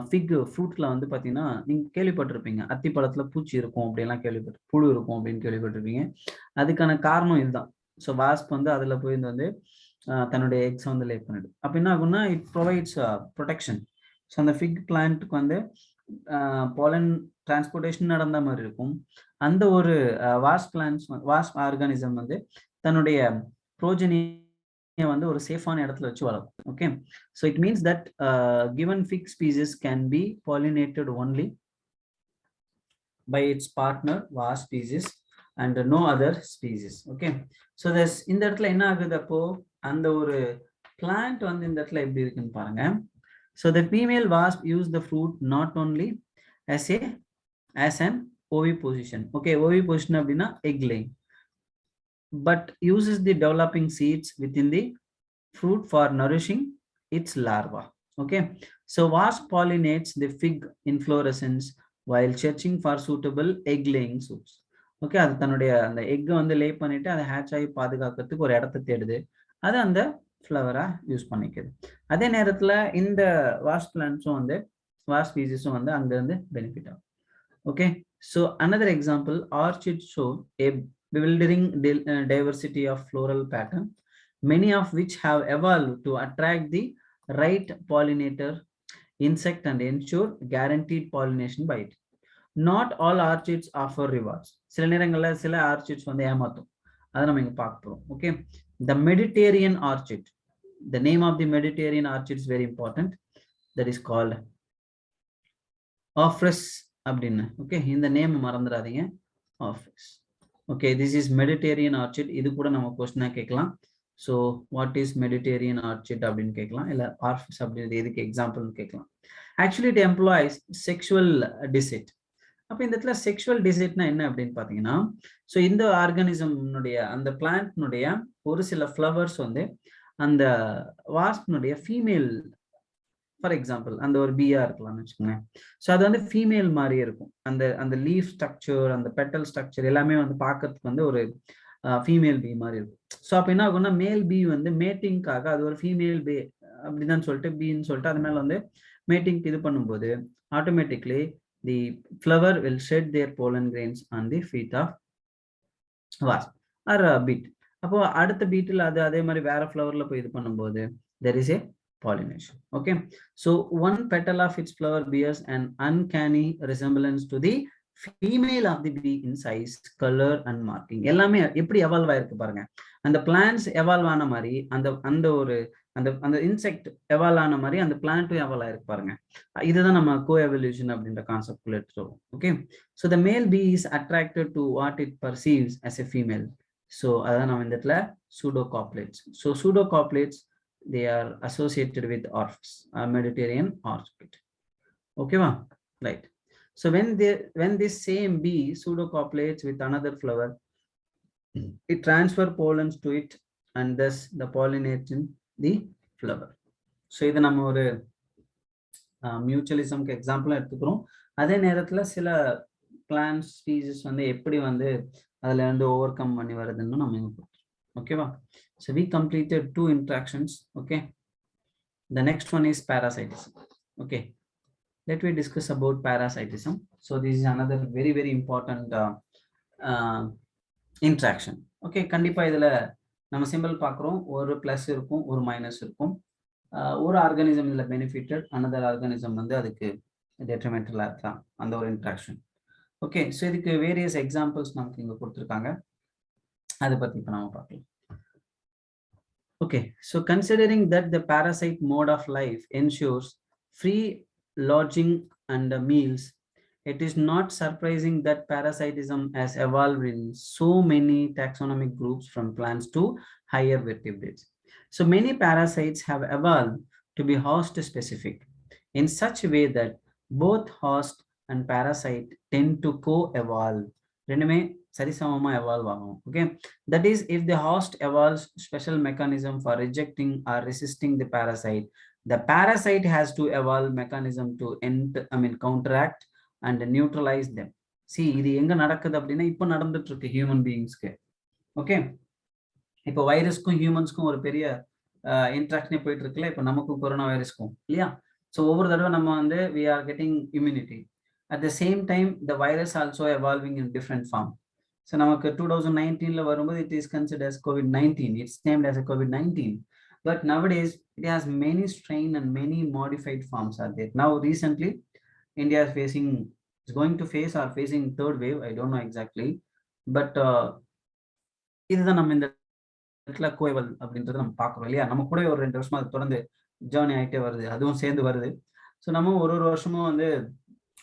ஃபிக் ஃப்ரூட்ல வந்து பார்த்தீங்கன்னா நீங்க கேள்விப்பட்டிருப்பீங்க, அத்திப்பழத்துல பூச்சி இருக்கும் அப்படின்லாம் புழு இருக்கும் அப்படின்னு கேள்விப்பட்டிருப்பீங்க. அதுக்கான காரணம் இதுதான். ஸோ வாஸ்ப் வந்து அதுல போய் வந்து தன்னுடைய எக்ஸ் வந்து லே பண்ணிடு. அப்ப என்ன ஆகும்னா இட் ப்ரொவைட்ஸ் ப்ரொடெக்ஷன். ஸோ அந்த ஃபிக் பிளான்ட்டுக்கு வந்து பாலன் டிரான்ஸ்போர்டேஷன் நடந்த மாதிரி இருக்கும். அந்த ஒரு வாஸ்ப் ஆர்கானிசம் வந்து தன்னுடைய ப்ரோஜனியை வந்து ஒரு சேஃபான இடத்துல வச்சு வளரும். Okay, so it means that given fig species can be pollinated only by its partner wasp species and no other species. Okay, so this இந்த இடத்துல என்ன ஆகுது, அப்போ அந்த ஒரு plant வந்து இந்த இடத்துல எப்படி இருக்குன்னு பாருங்க. So the female wasp use the fruit not only as an oviposition. Okay, oviposition அப்படின்னா egg laying, but uses the developing seeds within the fruit for nourishing its larva. Okay, so wasp pollinates the fig inflorescence while searching for suitable egg laying suits. Okay, அது தன்னுடைய அந்த எக்கை வந்து லே பண்ணிட்டு அதை hatch ஆகி பாதுகாக்கிறதுக்கு ஒரு இடத்த தேடுது. அது அந்த ஃப்ளவரா யூஸ் பண்ணிக்குது. அதே நேரத்துல இந்த வாஸ்ப் பிளான்ட்ஸும் வந்து வாஸ்ப் ஸ்பீசிஸும் வந்து அங்க இருந்து பெனிஃபிட் ஆகும். Okay, so another example, orchid show a bewildering diversity of floral pattern, many of which have evolved to attract the right pollinator insect and ensure guaranteed pollination by it. Not all orchids offer rewards. சில நேரங்கள்ல சில orchids வந்து ஏமாத்தும். அதை நம்ம இங்க பார்க்க போறோம். Okay, the Mediterranean orchid, the name of the Mediterranean orchid is very important. That is called Ophrys அப்படின்னு. ஓகே, இந்த நேம் மறந்துடாதீங்க, Ophrys. Okay, this is Mediterranean orchid. இது கூட நம்ம क्वेश्चन கேட்கலாம். So what is Mediterranean orchid அப்படின்னு கேட்கலாம், இல்லை ஆர்ஃபிஸ் அப்படின்றது எதுக்கு எக்ஸாம்பிள்னு கேட்கலாம். Actually it employees sexual decide. அப்போ இந்த இடத்துல செக்ஷுவல் டிசைட்னா என்ன அப்படின்னு பார்த்தீங்கன்னா, ஸோ இந்த ஆர்கானிசம்னுடைய அந்த பிளான்ட்னுடைய ஒரு சில ஃப்ளவர்ஸ் வந்து அந்த வாஸ்ப்னுடைய ஃபீமேல், ஃபார் எக்ஸாம்பிள் அந்த ஒரு பியா இருக்கலாம்னு வச்சுக்கோங்க. ஸோ அது வந்து ஃபீமேல் மாதிரியே இருக்கும். அந்த லீஃப் ஸ்ட்ரக்சர், அந்த பெட்டல் ஸ்ட்ரக்சர் எல்லாமே வந்து பார்க்கறதுக்கு வந்து ஒரு ஃபீமேல் பி மாதிரி இருக்கும். ஸோ அப்போ என்ன ஆகும்னா மேல் பி வந்து மேட்டிங்காக அது ஒரு ஃபீமேல் பே அப்படிதான் சொல்லிட்டு பின்னு சொல்லிட்டு அது மேலே வந்து மேட்டிங்க்கு இது பண்ணும்போது automatically the flower will shed their pollen grains on the feet of wasp or bee. அப்போ அடுத்த பீட்டில் அது அதே மாதிரி வேற ஃப்ளவர்ல போய் இது பண்ணும்போது there is a pollination. Okay, so one petal of its flower bears an uncanny resemblance to the female of the bee in size, color and marking. எல்லாமே எப்படி எவால்வ் ஆயிருக்கு பாருங்க. அந்த பிளான்ட்ஸ் எவால்வ் ஆன மாதிரி அந்த இன்செக்ட் எவால்வ் ஆன மாதிரி அந்த பிளான்ட்டும் எவால்வ் ஆயிருக்கு பாருங்க. இதுதான் நம்ம கோ எவல்யூஷன் அப்படின்ற கான்செப்ட் குள்ள எடுத்துட்டு வரோம். Okay, so the male bee is attracted to what it perceives as a female. So அதான் நம்ம இந்த இடத்துல pseudocoplates. So pseudocoplates, they are associated with Ophrys, Mediterranean orchid. Okay, right. So when this same bee pseudocoplates with another flower, it transfer pollens to it and thus the pollination the flower. So இது நம்ம ஒரு மியூச்சுவலிசம்க்கு எக்ஸாம்பிளா எடுத்துக்கிறோம். அதே நேரத்துல சில plant species வந்து எப்படி வந்து அதுல இருந்து ஓவர் கம் பண்ணி வருதுன்னு நம்ம இங்க கொடுத்துருக்கோம். ஓகேவா? So we completed 2 interactions. Okay, the next one is parasitism. Okay, let me discuss about parasitism. So this is another very very important interaction. Okay, கண்டிப்பா இதுல நம்ம சிம்பிள் பார்க்குறோம், ஒரு பிளஸ் இருக்கும் ஒரு மைனஸ் இருக்கும். ஒரு ஆர்கானிசம் இதுல பெனிஃபிட்டட், another ஆர்கானிசம் வந்து அதுக்கு டெட்ரிமெண்டலா இருக்கலாம் அந்த ஒரு இன்ட்ராக்ஷன். ஓகே, ஸோ இதுக்கு வேரியஸ் எக்ஸாம்பிள்ஸ் நமக்கு இங்க கொடுத்துருக்காங்க, அதை பத்தி இப்போ நாம பார்க்கலாம். Okay, so considering that the parasite mode of life ensures free lodging and meals, it is not surprising that parasitism has evolved in so many taxonomic groups from plants to higher vertebrates. So many parasites have evolved to be host specific in such a way that both host and parasite tend to co-evolve. ரெண்டுமே சரிசமமா evolve ஆகும். Okay, that is, if the host evolves special mechanism for rejecting or resisting the parasite has to evolve mechanism to counteract and neutralize them. See, இது எங்க நடக்குது அப்படின்னா இப்போ நடந்துட்டு இருக்கு ஹியூமன் பீயிங்ஸ்க்கு. ஓகே, இப்போ வைரஸ்க்கும் ஹியூமன்ஸ்க்கும் ஒரு பெரிய இன்ட்ராக்ஷனே போயிட்டு இருக்குல்ல, இப்போ நமக்கும் கொரோனா வைரஸ்க்கும் இல்லையா? ஸோ ஒவ்வொரு தடவை நம்ம வந்து we are getting immunity. At the same time, the virus also evolving in different form. So நமக்கு 2019 வரும்போது it is considered as COVID-19. It's named as a COVID-19. But nowadays, it has many strain and many modified forms are there. Now, recently, India is going to face or facing third wave. I don't know exactly. But இதுதான் நம்ம இந்த இடத்துல கோயவல் அப்படின்றத நம்ம பார்க்குறோம் இல்லையா? நம்ம கூட ஒரு 2 வருஷமா அது தொடர்ந்து ஜேர்னி ஆகிட்டே வருது, அதுவும் சேர்ந்து வருது. ஸோ நம்ம ஒரு வருஷமும் வந்து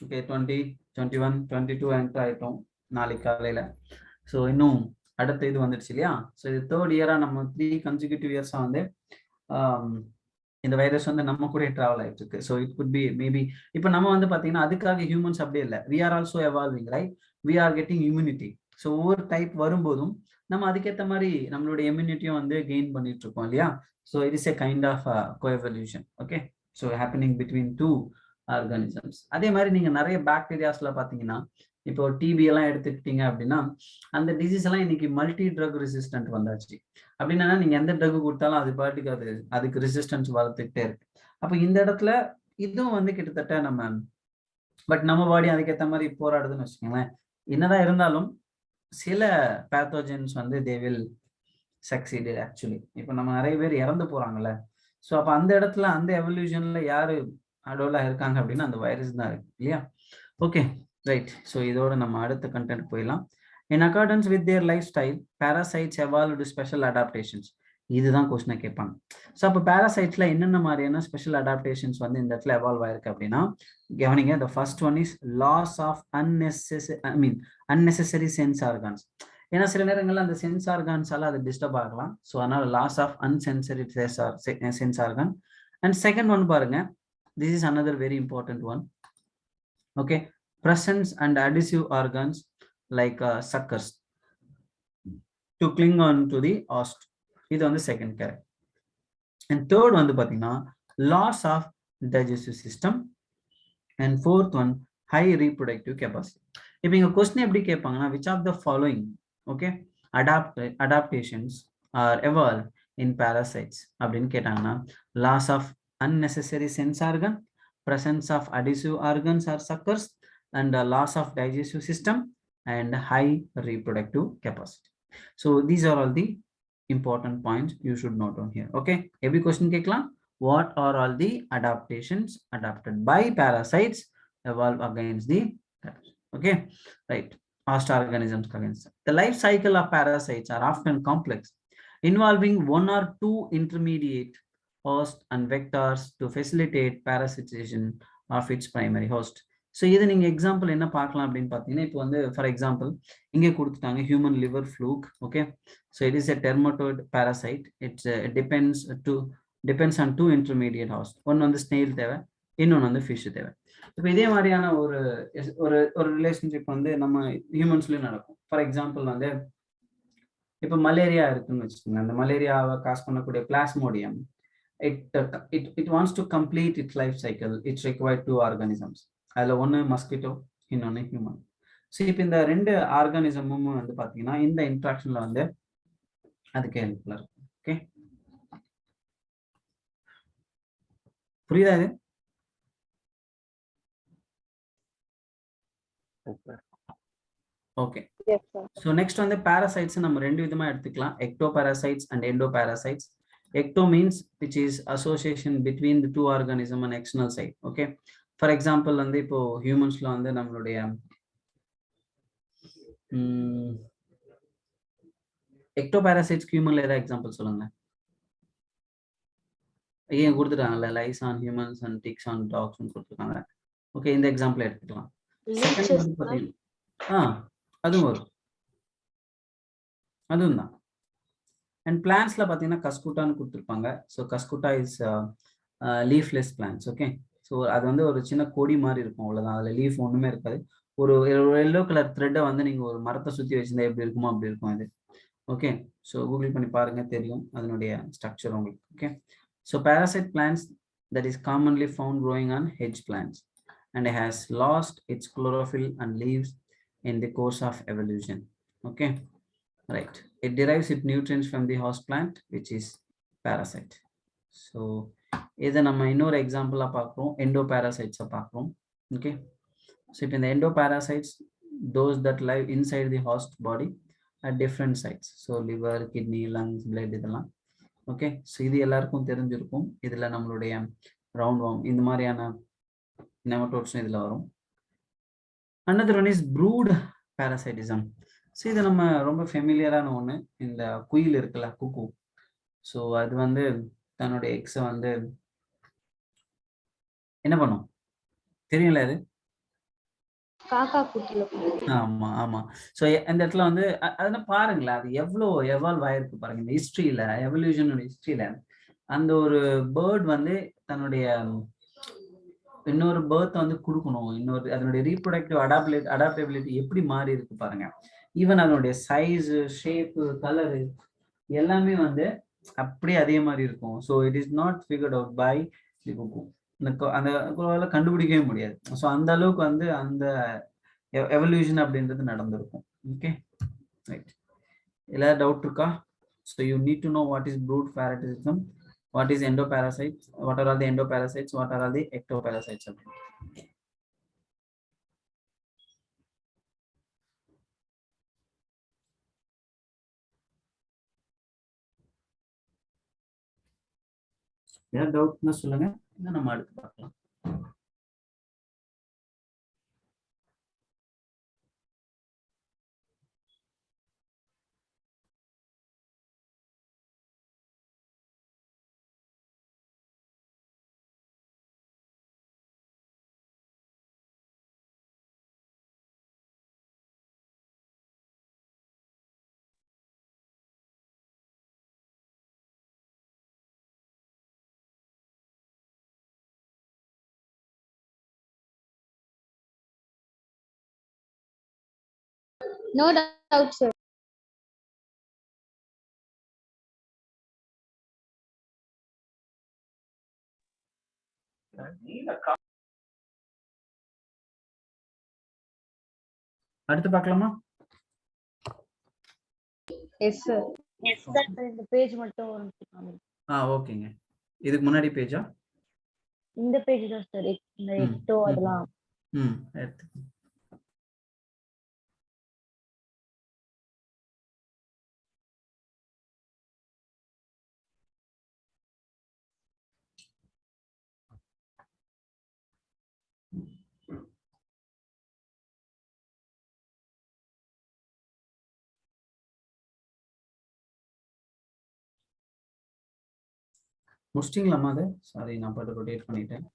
ஓகே 20, 21, 22 என்டர் ஆகிட்டோம் நாளைக்கு காலையில். ஸோ இன்னும் அடுத்த இது வந்துடுச்சு இல்லையா? ஸோ இது 3rd இயராக நம்ம 3 consecutive இயர்ஸாக வந்து இந்த வைரஸ் வந்து நம்ம கூட ட்ராவல் ஆகிட்டு இருக்கு. So it could be maybe இப்போ நம்ம வந்து பார்த்தீங்கன்னா அதுக்காக ஹியூமன்ஸ் அப்படியே இல்லை, we are also evolving, right? We are getting immunity. So ஒவ்வொரு டைப் வரும்போதும் நம்ம அதுக்கேற்ற மாதிரி நம்மளுடைய இம்யூனிட்டியும் வந்து கெயின் பண்ணிட்டு இருக்கோம் இல்லையா? So it is a kind of coevolution. Okay, so happening between 2 organisms. அதே மாதிரி நீங்க நிறைய பாக்டீரியாஸ்ல பாத்தீங்கன்னா இப்போ டிபி எல்லாம் எடுத்துக்கிட்டீங்க அப்படின்னா அந்த டிசீஸ் எல்லாம் இன்னைக்கு மல்டி ட்ரக் ரெசிஸ்டன்ட் வந்தாச்சு. அப்படின்னா நீங்க எந்த ட்ரக் கொடுத்தாலும் அது பாட்டுக்கு அதுக்கு ரெசிஸ்டன்ஸ் வளர்த்துக்கிட்டே இருக்கு. அப்ப இந்த இடத்துல இதுவும் வந்து கிட்டத்தட்ட நம்ம பாடி அதுக்கேற்ற மாதிரி போராடுதுன்னு வச்சுக்கோங்களேன். என்னதான் இருந்தாலும் சில பேத்தோஜன்ஸ் வந்து தே வில் சக்சீட் ஆக்சுவலி. இப்போ நம்ம நிறைய பேர் இறந்து போறாங்கல்ல. ஸோ அப்போ அந்த இடத்துல அந்த எவல்யூஷன்ல யாரு அடோலா இருக்காங்க அப்படின்னா அந்த வைரஸ் தான் இருக்கு இல்லையா? Okay, right. ஸோ இதோட நம்ம அடுத்த கண்டென்ட் போயிடலாம். In accordance with their lifestyle, parasites evolved special adaptations. இதுதான் கொஸ்டினை கேட்பாங்க. ஸோ அப்போ பேராசைட்ஸ்ல என்னென்ன மாதிரியான ஸ்பெஷல் அடாப்டேஷன்ஸ் வந்து இந்த இடத்துல எவால்வ் ஆயிருக்கு அப்படின்னா கவனிங்க. the first one is loss of unnecessary sense organs. ஏன்னா சில நேரங்கள்ல அந்த சென்ஸ் ஆர்கான்ஸால அது டிஸ்டர்ப் ஆகலாம். ஸோ அதனால loss of unsensory sense organ. And second one பாருங்க, this is another very important one. Okay, presence and adhesive organs like suckers to cling on to the host. இது வந்து செகண்ட் கேரக்டர். அண்ட் தேர்ட் வந்து பாத்தீங்கன்னா loss of digestive system. and fourth one high reproductive capacity. இப்போ இங்க question எப்படி கேட்பாங்கன்னா which of the following okay adaptations are evolved in parasites அப்படின்னு கேட்டாங்கன்னா loss of unnecessary sense organ, presence of adhesive organs or suckers, and loss of digestive system and high reproductive capacity. So these are all the important points you should note on here. Okay, every question கேட்கலாம். What are all the adaptations adapted by parasites evolve against the parasites? Okay, right, host organisms against them. The life cycle of parasites are often complex, involving 1 or 2 intermediate host and vectors to facilitate parasitisation of its primary host. So இது நீங்க example என்ன பார்க்கலாம் அப்படின்னு பார்த்தீங்கன்னா இப்போ வந்து for example இங்கே கொடுத்துட்டாங்க human liver fluke. Okay, so it is a trematode parasite. It's depends on 2 intermediate host. ஒன்று வந்து ஸ்னெயில் தேவை, இன்னொன்று வந்து ஃபிஷ் தேவை. இப்போ இதே மாதிரியான ஒரு ரிலேஷன்ஷிப் வந்து நம்ம ஹியூமன்ஸ்லயும் நடக்கும். ஃபார் எக்ஸாம்பிள் வந்து இப்போ மலேரியா இருக்குன்னு வச்சுக்கோங்க. அந்த மலேரியாவை காஸ் பண்ணக்கூடிய plasmodium it wants to complete its life cycle. It requires 2 organisms. அதில் ஒன்று மஸ்கிட்டோ, இன்னொன்று ஹியூமன். ஸோ இப்போ இந்த ரெண்டு ஆர்கானிசமும் வந்து பார்த்தீங்கன்னா இந்த இன்ட்ராக்ஷன்ல வந்து அதுக்கு ஹெல்ப்ஃபுல்லாக இருக்கும். ஓகே, புரியுதா இது? Okay. Yes, sir. So next வந்து parasites நம்ம ரெண்டு விதமா எடுத்துக்கலாம், ectoparasites and endoparasites. Ecto means which is association between the two organism and external side. Okay, for example வந்து இப்போ ஹியூமன்ஸ்ல வந்து நம்மளுடைய எக்டோபாராசைட்ஸ் ஹியூமன்ல ஏதாவது எக்ஸாம்பிள் சொல்லுங்க. ஏன் கொடுத்துட்டாங்கல்ல, lice on humans and ticks on dogs கொடுத்துருக்காங்க. ஓகே, இந்த எக்ஸாம்பிள் எடுத்துக்கலாம். செகண்ட் வந்து பார்த்தீங்கன்னா அதுவும் வரும், அதுவும் தான். அண்ட் பிளான்ஸ்ல பார்த்தீங்கன்னா கஸ்குட்டான்னு கொடுத்துருப்பாங்க. So Cuscuta is leafless plants. Okay, so அது வந்து ஒரு சின்ன கொடி மாதிரி இருக்கும், அவ்வளோதான். அதில் லீஃப் ஒன்றுமே இருக்காது. ஒரு எல்லோ கலர் த்ரெட்டை வந்து நீங்கள் ஒரு மரத்தை சுற்றி வச்சிருந்தா எப்படி இருக்குமோ அப்படி இருக்கும் அது. ஓகே, ஸோ கூகுள் பண்ணி பாருங்க, தெரியும் அதனுடைய ஸ்ட்ரக்சர் உங்களுக்கு. Okay, so parasite plants that is commonly found growing on hedge plants and has lost its chlorophyll and leaves in the course of evolution. Okay, right. It derives its nutrients from the host plant, which is parasite. So இதை நம்ம இன்னொரு எக்ஸாம்பிளா பார்க்குறோம், endoparasites பார்க்குறோம். Okay, so in the endoparasites, those that live inside the host body at different sites, so liver, kidney, lungs, blood இதெல்லாம். Okay, so இது எல்லாருக்கும் தெரிஞ்சிருக்கும். இதில் நம்மளுடைய ரவுண்ட் வார்ம் இந்த மாதிரியான நெமட்டோட்ஸும் இதில் வரும். another one is brood parasitism. So இது நம்ம ரொம்ப ஃபெமிலியரான ஒன்று, இந்த குயில் இருக்குல்ல, குக்கு. ஸோ அது வந்து தன்னுடைய எக்ஸை வந்து என்ன பண்ணும் தெரியும்ல அது? காக்கா கூட்டுல ஆமா ஆமா. ஸோ அந்த இடத்துல வந்து அதெல்லாம் பாருங்களேன், அது எவ்வளோ எவால்வ் ஆயிருக்கு பாருங்க. இந்த ஹிஸ்ட்ரியில, எவல்யூஷனோட ஹிஸ்ட்ரியில அந்த ஒரு பேர்ட் வந்து தன்னுடைய இன்னொரு பேர்த்தை வந்து கொடுக்கணும், இன்னொரு அதனுடைய ரீப்ரொடக்டிவ் அடாப்டபிலிட்டி எப்படி மாறி இருக்கு பாருங்க. ஈவன் அதனுடைய சைஸு, ஷேப்பு, கலரு எல்லாமே வந்து அப்படியே அதே மாதிரி இருக்கும். So it is not figured out by the cuckoo. அந்த கண்டுபிடிக்கவே முடியாது. ஸோ அந்த அளவுக்கு வந்து அந்த எவல்யூஷன் அப்படின்றது நடந்திருக்கும். Okay, right. எல்லாரும் டவுட் இருக்கா? So you need to know what is brood parasitism, what is endoparasites, what are all the endoparasites, what are all the ectoparasites. ஏதாவது டவுட்னா சொல்லுங்க, இதை நம்ம அடுத்து பார்க்கலாம். No doubt sir. அடுத்து பார்க்கலாமா? Yes sir. இந்த பேஜ் மட்டும் ஒரு நிமிஷம் காமிங்க. ஓகேங்க. இதுக்கு முன்னாடி பேஜா? இந்த பேஜ் தான் சார், இந்த எக்டோ அதெல்லாம். எடுத்து முடிச்சிட்டீங்களாமா அது? சாரி, நான் பாட்டு ரொட்டேட் பண்ணிட்டேன்.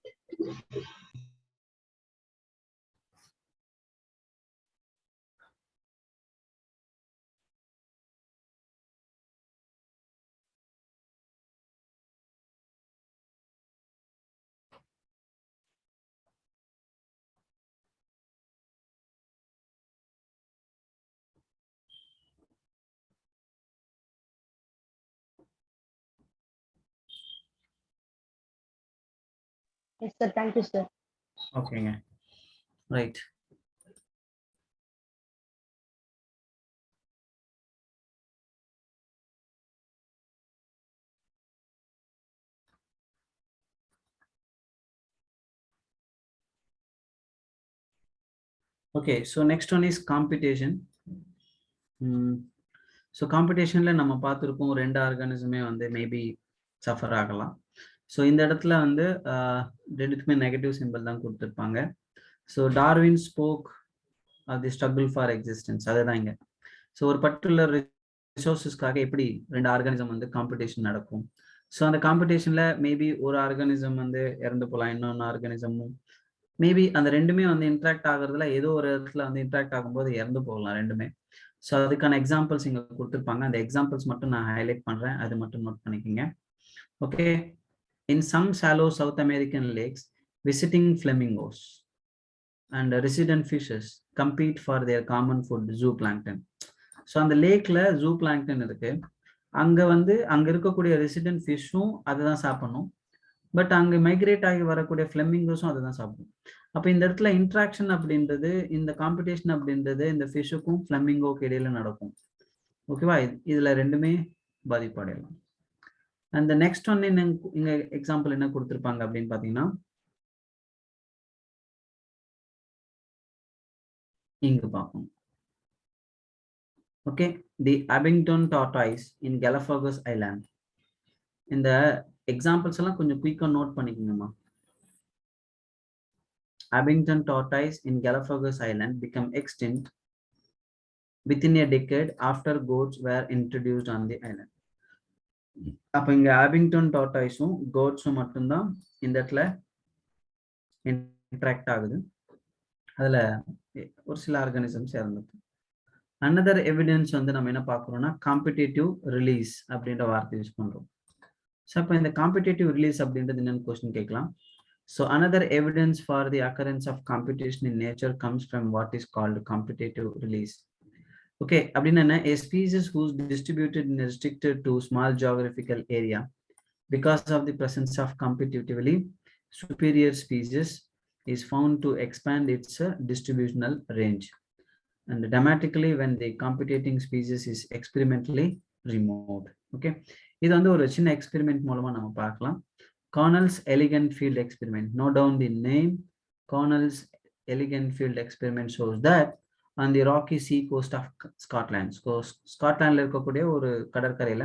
Yes sir, thank you sir. ஓகேங்க, right. Okay, so next one is computation. So காம்படிஷனில் நம்ம பார்த்துருக்கோம் 2 ஆர்கானிசமே வந்து மேபி சஃபர் ஆகலாம். ஸோ இந்த இடத்துல வந்து ரெண்டுக்குமே நெகட்டிவ் சிம்பிள் தான் கொடுத்துருப்பாங்க. So Darwin spoke the struggle for existence, அதுதான் இங்கே. ஸோ ஒரு பர்டிகுலர் ரிசோர்ஸஸ்க்காக எப்படி 2 ஆர்கானிசம் வந்து காம்படிஷன் நடக்கும். ஸோ அந்த காம்படிஷனில் மேபி ஒரு ஆர்கானிசம் வந்து இறந்து போகலாம், இன்னொன்று ஆர்கானிசமும் மேபி அந்த ரெண்டுமே வந்து இன்ட்ராக்ட் ஆகுறதுல ஏதோ ஒரு இடத்துல வந்து இன்ட்ராக்ட் ஆகும்போது இறந்து போகலாம் ரெண்டுமே. ஸோ அதுக்கான எக்ஸாம்பிள்ஸ் இங்கே கொடுத்துருப்பாங்க. அந்த எக்ஸாம்பிள்ஸ் மட்டும் நான் ஹைலைட் பண்ணுறேன், அது மட்டும் நோட் பண்ணிக்கோங்க. Okay, in some shallow South American lakes, visiting flamingos and resident fishes compete for their common food, zooplankton. So அந்த லேக்ல zooplankton இருக்கு. அங்கே வந்து அங்கே இருக்கக்கூடிய ரெசிடென்ட் ஃபிஷ்ஷும் அதை தான் சாப்பிடணும். பட் அங்கே மைக்ரேட் ஆகி வரக்கூடிய ஃப்ளெமிங்கோஸும் அதை தான் சாப்பிடும். அப்போ இந்த இடத்துல இன்ட்ராக்ஷன் அப்படின்றது, இந்த காம்படிஷன் அப்படின்றது இந்த ஃபிஷ்ஷுக்கும் ஃப்ளெமிங்கோக்கு இடையில நடக்கும். ஓகேவா, இதுல ரெண்டுமே பாதிப்படையலாம். அண்ட் நெக்ஸ்ட் ஒன் இங்க எக்ஸாம்பிள் என்ன கொடுத்துருப்பாங்க அப்படின்னு பாத்தீங்கன்னா, இங்க பார்ப்போம். ஓகே, தி அபிங்டன் டார்டாய்ஸ் இன் Galapagos Island. இந்த எக்ஸாம்பிள்ஸ் எல்லாம் கொஞ்சம் குயிக்கா note பண்ணிக்கோங்கம்மா. Abington tortoise in Galapagos Island became extinct within a decade after goats were introduced on the island. அப்ப இங்க Abington tortoiseம் goatsம் மட்டும்தான் இந்த இடத்துல இன்ட்ராக்ட் ஆகுது. அதுல ஒரு சில ஆர்கானிசம்ஸ் இறந்தது. another evidence வந்து நம்ம என்ன பார்க்கறோம்னா காம்படிட்டிவ் ரிலீஸ் அப்படின்ற வார்த்தை யூஸ் பண்றோம். ஸோ அப்போ இந்த காம்படிட்டிவ் ரிலீஸ் அப்படின்றது என்னன்னு கொஸ்டின் கேட்கலாம். So another evidence for the occurrence of competition in nature comes from what is called competitive release. Okay, abdinana a species whose distributed and restricted to small geographical area because of the presence of competitively superior species is found to expand its distributional range and dramatically when the competing species is experimentally removed. Okay, இது வந்து ஒரு சின்ன experiment மூலமா நம்ம பார்க்கலாம். Cornell's elegant field experiment. Note down the name. Cornell's elegant field experiment shows that on the rocky sea coast of Scotland. So Scotland இருக்கக்கூடிய ஒரு கடற்கரையில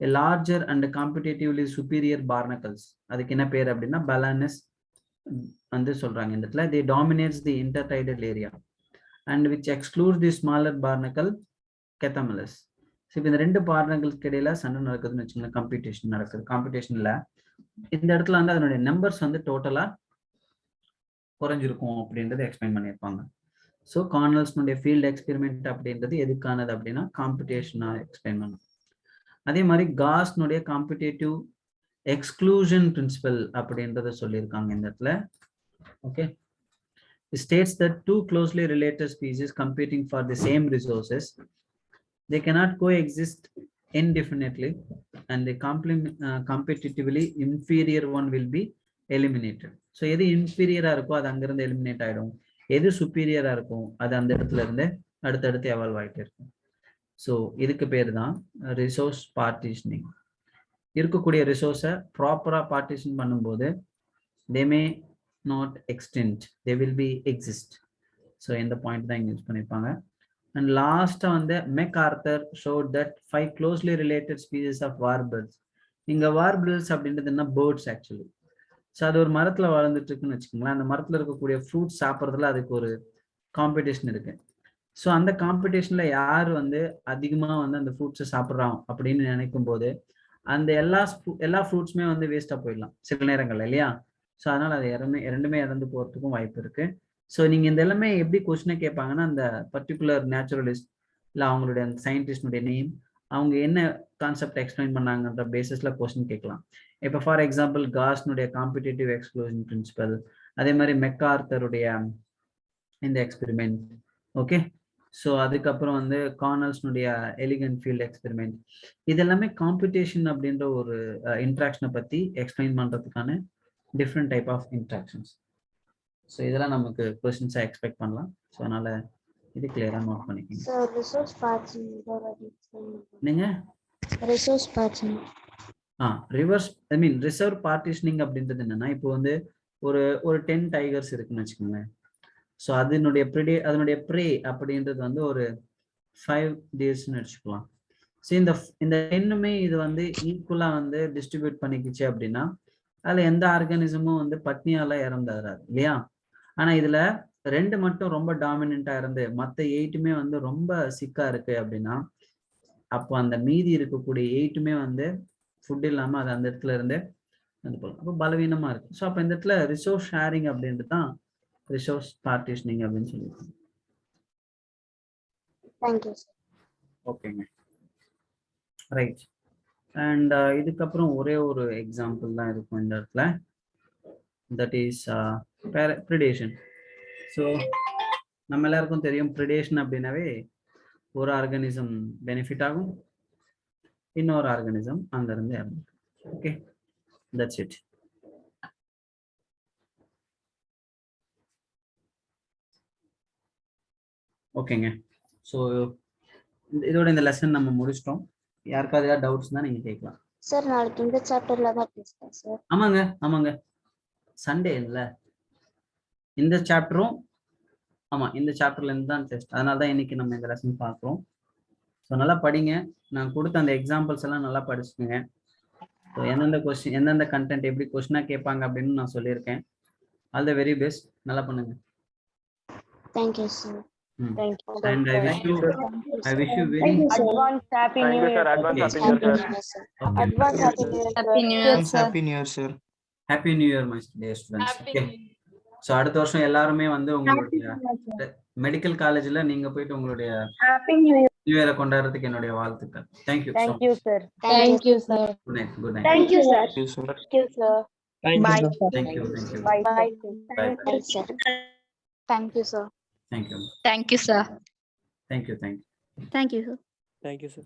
a larger and competitively superior barnacles. அதுக்கு என்ன பேர் அப்படின்னா balanus வந்து சொல்றாங்க இந்த இடத்துல. They dominates the intertidal area and which excludes the smaller barnacle Cathameles. So இந்த ரெண்டு barnacles இடையில சண்டை நடக்குதுன்னு வச்சுக்கோங்க, காம்படிஷன் நடக்குது. காம்படிஷன்ல இந்த இடத்துல வந்து அதனுடைய நம்பர்ஸ் வந்து டோட்டலா குறைஞ்சிருக்கும் அப்படின்றத எக்ஸ்பிளைன் பண்ணியிருப்பாங்க. ஸோ கார்னல்ஸ்னுடைய ஃபீல்டு எக்ஸ்பெரிமெண்ட் அப்படின்றது எதுக்கானது அப்படின்னா காம்படிஷனா எக்ஸ்பிளைன் பண்ணும். அதே மாதிரி காஸ்னுடைய காம்படிட்டிவ் எக்ஸ்க்ளூஷன் பிரின்சிபல் அப்படின்றத சொல்லியிருக்காங்க இந்த இடத்துல. Okay, states that two closely related species competing for the same resources they cannot coexist indefinitely and the competitively inferior one will be eliminated. So எது இன்ஃபீரியரா இருக்கோ அது அங்கிருந்து எலிமினேட் ஆயிடும், எது சுப்பீரியரா இருக்கும் அது அந்த இடத்துல இருந்து அடுத்தடுத்து எவால்வ் ஆகிட்டே இருக்கும். ஸோ இதுக்கு பேர் தான் ரிசோர்ஸ் பார்ட்டிஷனிங். இருக்கக்கூடிய ரிசோர்ஸை ப்ராப்பரா பார்ட்டிஷன் பண்ணும்போது they may not extend, they will be exist. So இந்த பாயிண்ட் தான் இங்க யூஸ் பண்ணியிருப்பாங்க. And last on the MacArthur showed that 5 closely related species of warblers. இங்க warblers அப்படின்றது என்ன, பேர்ட்ஸ் ஆக்சுவலி. ஸோ அது ஒரு மரத்துல வளர்ந்துட்டு இருக்குன்னு வச்சுக்கோங்களேன். அந்த மரத்துல இருக்கக்கூடிய ஃப்ரூட்ஸ் சாப்பிட்றதுல அதுக்கு ஒரு காம்படிஷன் இருக்கு. ஸோ அந்த காம்படிஷன்ல யார் வந்து அதிகமா வந்து அந்த ஃப்ரூட்ஸை சாப்பிட்றான் அப்படின்னு நினைக்கும் போது அந்த எல்லா ஃப்ரூட்ஸுமே வந்து வேஸ்டா போயிடலாம் சில நேரங்கள்ல இல்லையா. ஸோ அதனால அது ரெண்டுமே இறந்து போறதுக்கும் வாய்ப்பு இருக்கு. ஸோ நீங்கள் இந்த எல்லாமே எப்படி கொஸ்டினை கேட்பாங்கன்னா அந்த பர்டிகுலர் நேச்சுரலிஸ்ட் இல்லை அவங்களுடைய அந்த சயின்டிஸ்டுடைய நேம், அவங்க என்ன கான்செப்ட் எக்ஸ்பிளைன் பண்ணாங்கன்ற பேசிஸ்ல கொஸ்டின் கேட்கலாம். இப்போ ஃபார் எக்ஸாம்பிள் காஸ்னுடைய காம்படிட்டிவ் எக்ஸ்க்ளூஷன் பிரின்சிபல், அதே மாதிரி மெக்கார்த்தருடைய இந்த எக்ஸ்பெரிமெண்ட். ஓகே, ஸோ அதுக்கப்புறம் வந்து கார்னல்ஸ்னுடைய எலிகன்ட் ஃபீல்ட் எக்ஸ்பெரிமெண்ட், இதெல்லாமே காம்படிஷன் அப்படின்ற ஒரு இன்ட்ராக்ஷனை பற்றி எக்ஸ்பிளைன் பண்ணுறதுக்கான different type of interactions. So இதெல்லாம் நமக்கு கொஸ்டின்ஸை எக்ஸ்பெக்ட் பண்ணலாம். ஸோ அதனால இது கிளியரா நோட் பண்ணிக்கோங்க. சார் ரிசோர்ஸ் பார்ட்சிங் நீங்க ரிசோர்ஸ் பார்ட்சிங் ரிசர்வ் பார்ட்டிஷனிங் அப்படின்றது என்னன்னா, இப்போ வந்து ஒரு 10 டைகர்ஸ் இருக்குன்னு வச்சுக்கோங்க. ஸோ அதனுடைய ப்ரே அப்படின்றது வந்து ஒரு 5 டேஸ்ன்னு வச்சுக்கலாம். ஸோ இந்த 10மே இது வந்து ஈக்குவலா வந்து டிஸ்ட்ரிபியூட் பண்ணிக்கிச்சு அப்படின்னா அதுல எந்த ஆர்கானிசமும் வந்து பட்னியால இறந்துறாரு இல்லையா. ஆனா இதுல 2 மட்டும் ரொம்ப டாமினண்டா இருந்து மற்ற 8மே வந்து ரொம்ப சிக்கா இருக்கு அப்படின்னா அப்போ அந்த மீதி இருக்கக்கூடிய 8மே வந்து ஃபுட் இல்லாம அது அந்த இடத்துல இருந்து அது போகலாம். அப்போ பலவீனமா இருக்கு. ஸோ அப்போ இந்த இடத்துல ரிசோர்ஸ் ஷேரிங் அப்படின்ட்டு தான் ரிசோர்ஸ் பார்ட்டிஷனிங் அப்படின்னு சொல்லியிருக்காங்க. Thank you sir. ஓகேங்க, ரைட். அண்ட் இதுக்கப்புறம் ஒரே ஒரு எக்ஸாம்பிள் தான் இருக்கும் இந்த இடத்துல. That is predation. ஸோ நம்ம எல்லாருக்கும் தெரியும் ப்ரிடேஷன் அப்படின்னாவே ஒரு ஆர்கானிசம் பெனிஃபிட் ஆகும், இன்னொரு ஆர்கானிசம் அங்கிருந்து இறங்கும். Okay, that's it. ஓகேங்க, ஸோ இதோட இந்த லெசன் நம்ம முடிச்சிட்டோம். யாருக்காவது ஏதாவது டவுட்ஸ் தான் நீங்க கேட்கலாம். சார் நாளைக்கு இந்த சாப்டர்ல தான் பேசுறேன் சார். ஆமாங்க சண்டே இல்ல இந்த சாப்டரும். ஆமா, இந்த சாப்டர்ல இருந்து தான் டெஸ்ட். அதனால தான் இன்னைக்கு நம்ம இந்த லெசன் பார்க்குறோம். ஸோ நல்லா படிங்க. நான் கொடுத்த அந்த எக்ஸாம்பிள்ஸ் எல்லாம் நல்லா படிச்சுக்கோங்க. ஸோ எந்தெந்த கண்டென்ட் எப்படி கொஸ்டினா கேட்பாங்க அப்படின்னு நான் சொல்லியிருக்கேன். All the very best. நல்லா பண்ணுங்க. Thank you sir. Thank you. And I wish you very Advance happy new Thank you, sir. year. Advance Okay. happy new year, Thank sir. you, sir. okay. Advance happy new year. Happy New Year. Advance Happy New Year, sir. Happy New Year, my dear students. Okay. So அடுத்த வருஷம் எல்லாருமே வந்து உங்களுடைய medical காலேஜ்ல நீங்க போயிட்டு உங்களுடைய Happy new year. New இயரை கொண்டாடுறதுக்கு என்னுடைய வாழ்த்துக்கள். Thank you. Thank you, sir. Thank you, sir. Good night. Good night. Thank you, sir. Thank you, sir. Thank you, sir. Bye. Thank you. Bye. Bye. Bye. Bye, sir. Thank you, sir. Thank you. Thank you, sir. Thank you. Thank you, sir. Thank you, sir.